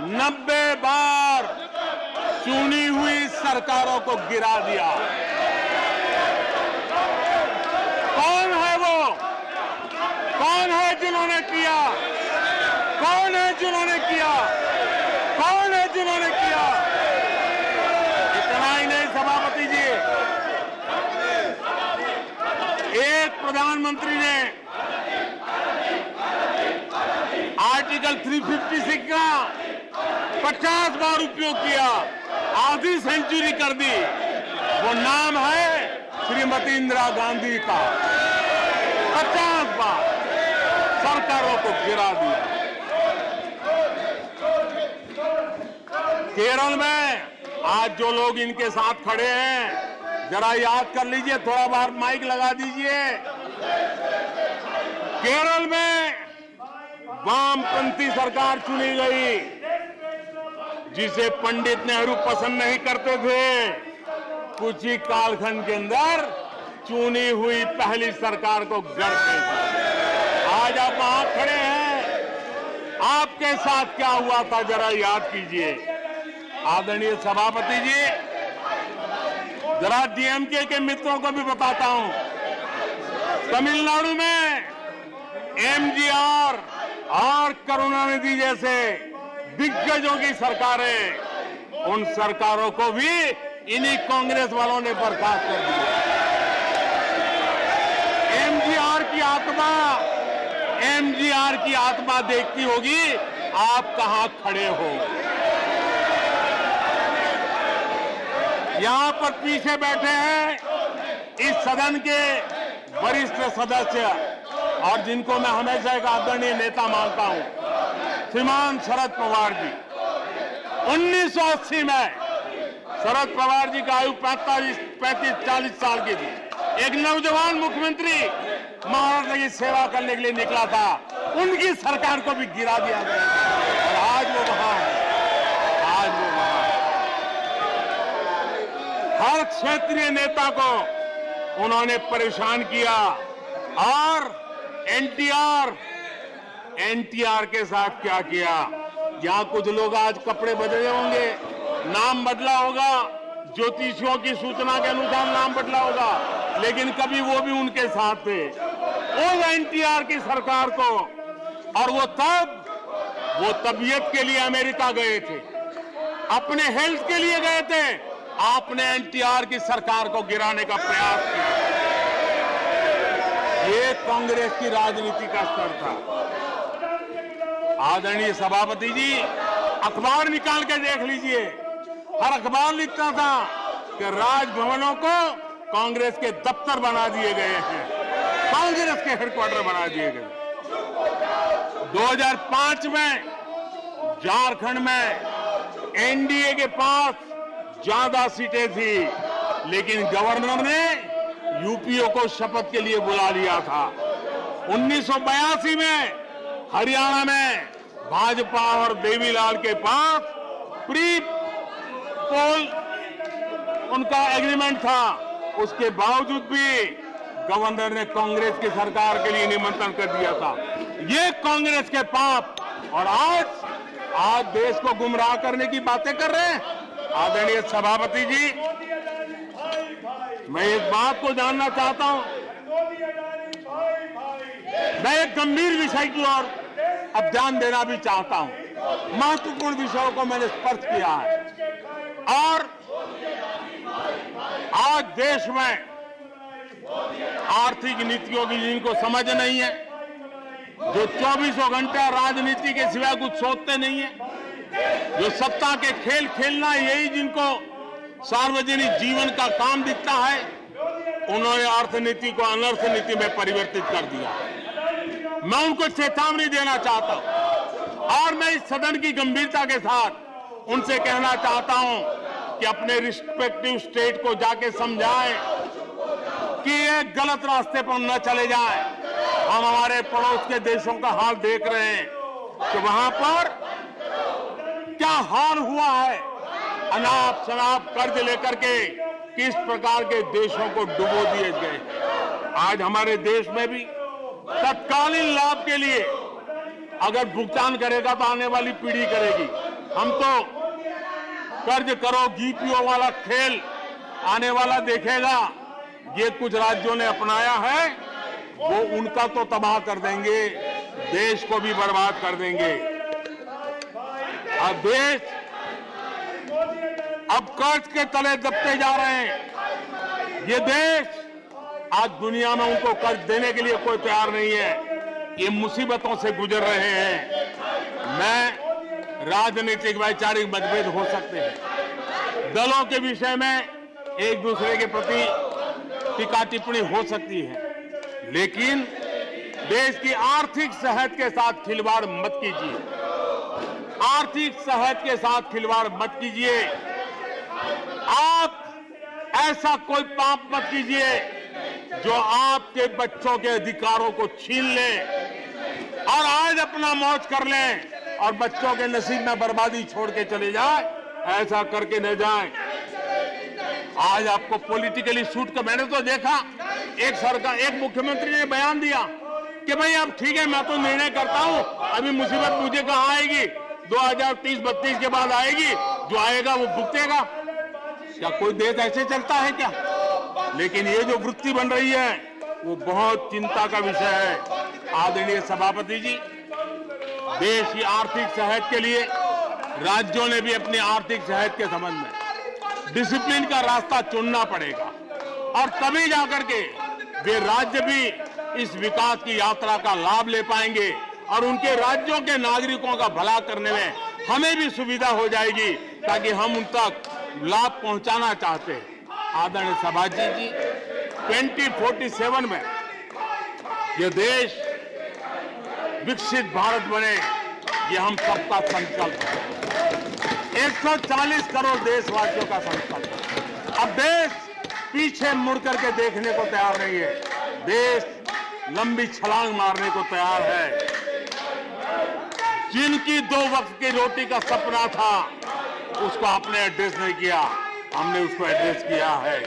90 बार चुनी हुई सरकारों को गिरा दिया। कौन है वो? कौन है जिन्होंने किया? कौन है जिन्होंने किया? कौन है जिन्होंने किया? इतना ही नहीं सभापति जी, एक प्रधानमंत्री ने आर्टिकल 356 का 50 बार उपयोग किया, आधी सेंचुरी कर दी। वो नाम है श्रीमती इंदिरा गांधी का। 50 बार सरकारों को गिरा दिया। केरल में आज जो लोग इनके साथ खड़े हैं, जरा याद कर लीजिए, थोड़ा बार माइक लगा दीजिए। केरल में वामपंथी सरकार चुनी गई, जिसे पंडित नेहरू पसंद नहीं करते थे। कुछ ही कालखंड के अंदर चुनी हुई पहली सरकार को गढ़ते थे। आज आप वहां खड़े हैं, आपके साथ क्या हुआ था जरा याद कीजिए। आदरणीय सभापति जी, जरा डीएमके के मित्रों को भी बताता हूं, तमिलनाडु में एमजीआर और करुणानिधि जैसे दिग्गजों की सरकारें, उन सरकारों को भी इन्हीं कांग्रेस वालों ने बर्खास्त कर दिया। एमजीआर की आत्मा देखती होगी आप कहां खड़े हो। यहां पर पीछे बैठे हैं इस सदन के वरिष्ठ सदस्य, और जिनको मैं हमेशा एक आदरणीय नेता मानता हूं, श्रीमान शरद पवार जी। 1980 में शरद पवार जी का आयु 35-40 साल की थी। एक नौजवान मुख्यमंत्री महाराष्ट्र की सेवा करने के लिए निकला था, उनकी सरकार को भी गिरा दिया गया और आज वो वहां है। आज वो वहां है। हर क्षेत्रीय नेता को उन्होंने परेशान किया, और एनटीआर के साथ क्या किया। यहां कुछ लोग आज कपड़े बदले होंगे, नाम बदला होगा, ज्योतिषियों की सूचना के अनुसार नाम बदला होगा, लेकिन कभी वो भी उनके साथ थे। उस एनटीआर की सरकार को, और वो तबीयत के लिए अमेरिका गए थे, अपने हेल्थ के लिए गए थे। आपने एनटीआर की सरकार को गिराने का प्रयास किया। ये कांग्रेस की राजनीति का स्तर था। आदरणीय सभापति जी, अखबार निकाल के देख लीजिए, हर अखबार लिखता था कि राजभवनों को कांग्रेस के दफ्तर बना दिए गए हैं, कांग्रेस के हेडक्वार्टर बना दिए गए। 2005 में झारखंड में एनडीए के पास ज्यादा सीटें थी, लेकिन गवर्नर ने यूपीओ को शपथ के लिए बुला लिया था। 1982 में हरियाणा में भाजपा और देवीलाल के पास प्री पोल उनका एग्रीमेंट था, उसके बावजूद भी गवर्नर ने कांग्रेस की सरकार के लिए निमंत्रण कर दिया था। ये कांग्रेस के पाप, और आज देश को गुमराह करने की बातें कर रहे हैं। आदरणीय सभापति जी, मैं एक बात को जानना चाहता हूं, मैं एक गंभीर विषय की ओर अब ध्यान देना भी चाहता हूं। महत्वपूर्ण विषयों को मैंने स्पर्श किया है, और आज देश में आर्थिक नीतियों की जिनको समझ नहीं है, जो 24 घंटा राजनीति के सिवाय कुछ सोचते नहीं है, जो सत्ता के खेल खेलना यही जिनको सार्वजनिक जीवन का काम दिखता है, उन्होंने अर्थनीति को अनर्थ नीति में परिवर्तित कर दिया। मैं उनको चेतावनी देना चाहता हूं और मैं इस सदन की गंभीरता के साथ उनसे कहना चाहता हूं कि अपने रिस्पेक्टिव स्टेट को जाके समझाएं कि ये गलत रास्ते पर न चले जाएं। हम हमारे पड़ोस के देशों का हाल देख रहे हैं कि वहां पर क्या हाल हुआ है, अनाप शनाप कर्ज लेकर के किस प्रकार के देशों को डुबो दिए गए। आज हमारे देश में भी तत्कालीन लाभ के लिए अगर भुगतान करेगा तो आने वाली पीढ़ी करेगी। हम तो कर्ज करो जीपीओ वाला खेल आने वाला देखेगा। ये कुछ राज्यों ने अपनाया है, वो उनका तो तबाह कर देंगे, देश को भी बर्बाद कर देंगे। अब देश अब कर्ज के तले दबते जा रहे हैं। ये देश आज दुनिया में उनको कर्ज देने के लिए कोई तैयार नहीं है। ये मुसीबतों से गुजर रहे हैं। मैं राजनीतिक वैचारिक मतभेद हो सकते हैं, दलों के विषय में एक दूसरे के प्रति टीका टिप्पणी हो सकती है, लेकिन देश की आर्थिक सेहत के साथ खिलवाड़ मत कीजिए। आर्थिक सेहत के साथ खिलवाड़ मत कीजिए। आप ऐसा कोई पाप मत कीजिए जो आपके बच्चों के अधिकारों को छीन ले और आज अपना मौज कर लें और बच्चों के नसीब में बर्बादी छोड़ के चले जाए। ऐसा करके न जाए। आज आपको पॉलिटिकली सूट कर, मैंने तो देखा एक मुख्यमंत्री ने बयान दिया कि भाई अब ठीक है, मैं तो निर्णय करता हूं, अभी मुसीबत मुझे कहां आएगी, 2030-32 के बाद आएगी, जो आएगा वो भुगतेगा। क्या कोई देश ऐसे चलता है क्या? लेकिन ये जो वृत्ति बन रही है वो बहुत चिंता का विषय है। आदरणीय सभापति जी, देश की आर्थिक सेहत के लिए राज्यों ने भी अपनी आर्थिक सेहत के संबंध में डिसिप्लिन का रास्ता चुनना पड़ेगा और तभी जाकर के वे राज्य भी इस विकास की यात्रा का लाभ ले पाएंगे और उनके राज्यों के नागरिकों का भला करने में हमें भी सुविधा हो जाएगी, ताकि हम उन तक लाभ पहुंचाना चाहते हैं। आदरणीय सभापति जी, 2047 में यह देश विकसित भारत बने, ये हम सबका संकल्प है। 140 करोड़ देशवासियों का संकल्प है। अब देश पीछे मुड़ करके देखने को तैयार नहीं है। देश लंबी छलांग मारने को तैयार है। जिनकी 2 वक्त की रोटी का सपना था, उसको आपने एड्रेस नहीं किया, हमने उसको एड्रेस किया है।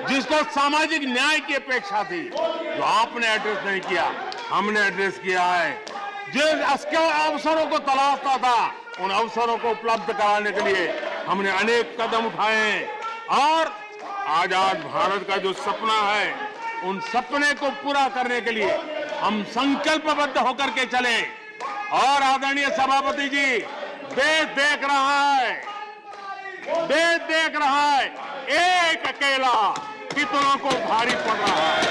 जिसको सामाजिक न्याय की अपेक्षा थी, जो आपने एड्रेस नहीं किया, हमने एड्रेस किया है। जिन अवसरों को तलाशता था, उन अवसरों को उपलब्ध कराने के लिए हमने अनेक कदम उठाए हैं और आजाद भारत का जो सपना है, उन सपने को पूरा करने के लिए हम संकल्पबद्ध होकर के चले। और आदरणीय सभापति जी, देश देख रहा है, देश देख रहा है, एक अकेला कितनों को भारी पड़ रहा है,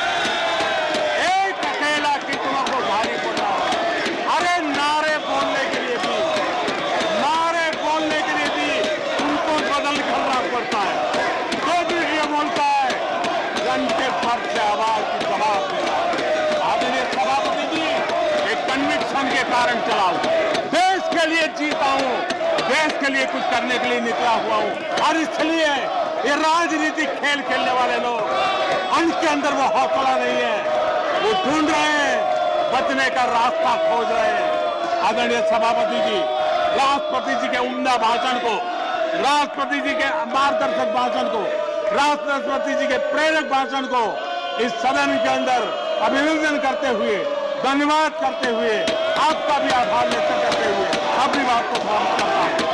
एक अकेला कितनों को भारी पड़ रहा है। अरे नारे बोलने के लिए भी उनको बदल करना पड़ता है। जो भी ये बोलता है, घंटे भर से आवाज की जवाब देना है। आदरणीय सभापति जी, एक कन्विक्शन के कारण चला हूं, देश के लिए जीता हूं, देश के लिए कुछ करने के लिए निकला हुआ हूं। और इसलिए ये राजनीतिक खेल खेलने वाले लोग, उनके अंदर वो हौसला नहीं है, वो ढूंढ रहे हैं, बचने का रास्ता खोज रहे हैं। आदरणीय सभापति जी, राष्ट्रपति जी के उम्दा भाषण को, राष्ट्रपति जी के मार्गदर्शक भाषण को, राष्ट्रपति जी के प्रेरक भाषण को इस सदन के अंदर अभिनंदन करते हुए, धन्यवाद करते हुए, आपका भी आभार व्यक्त करते हुए अपनी बात को समाप्त करता हूं।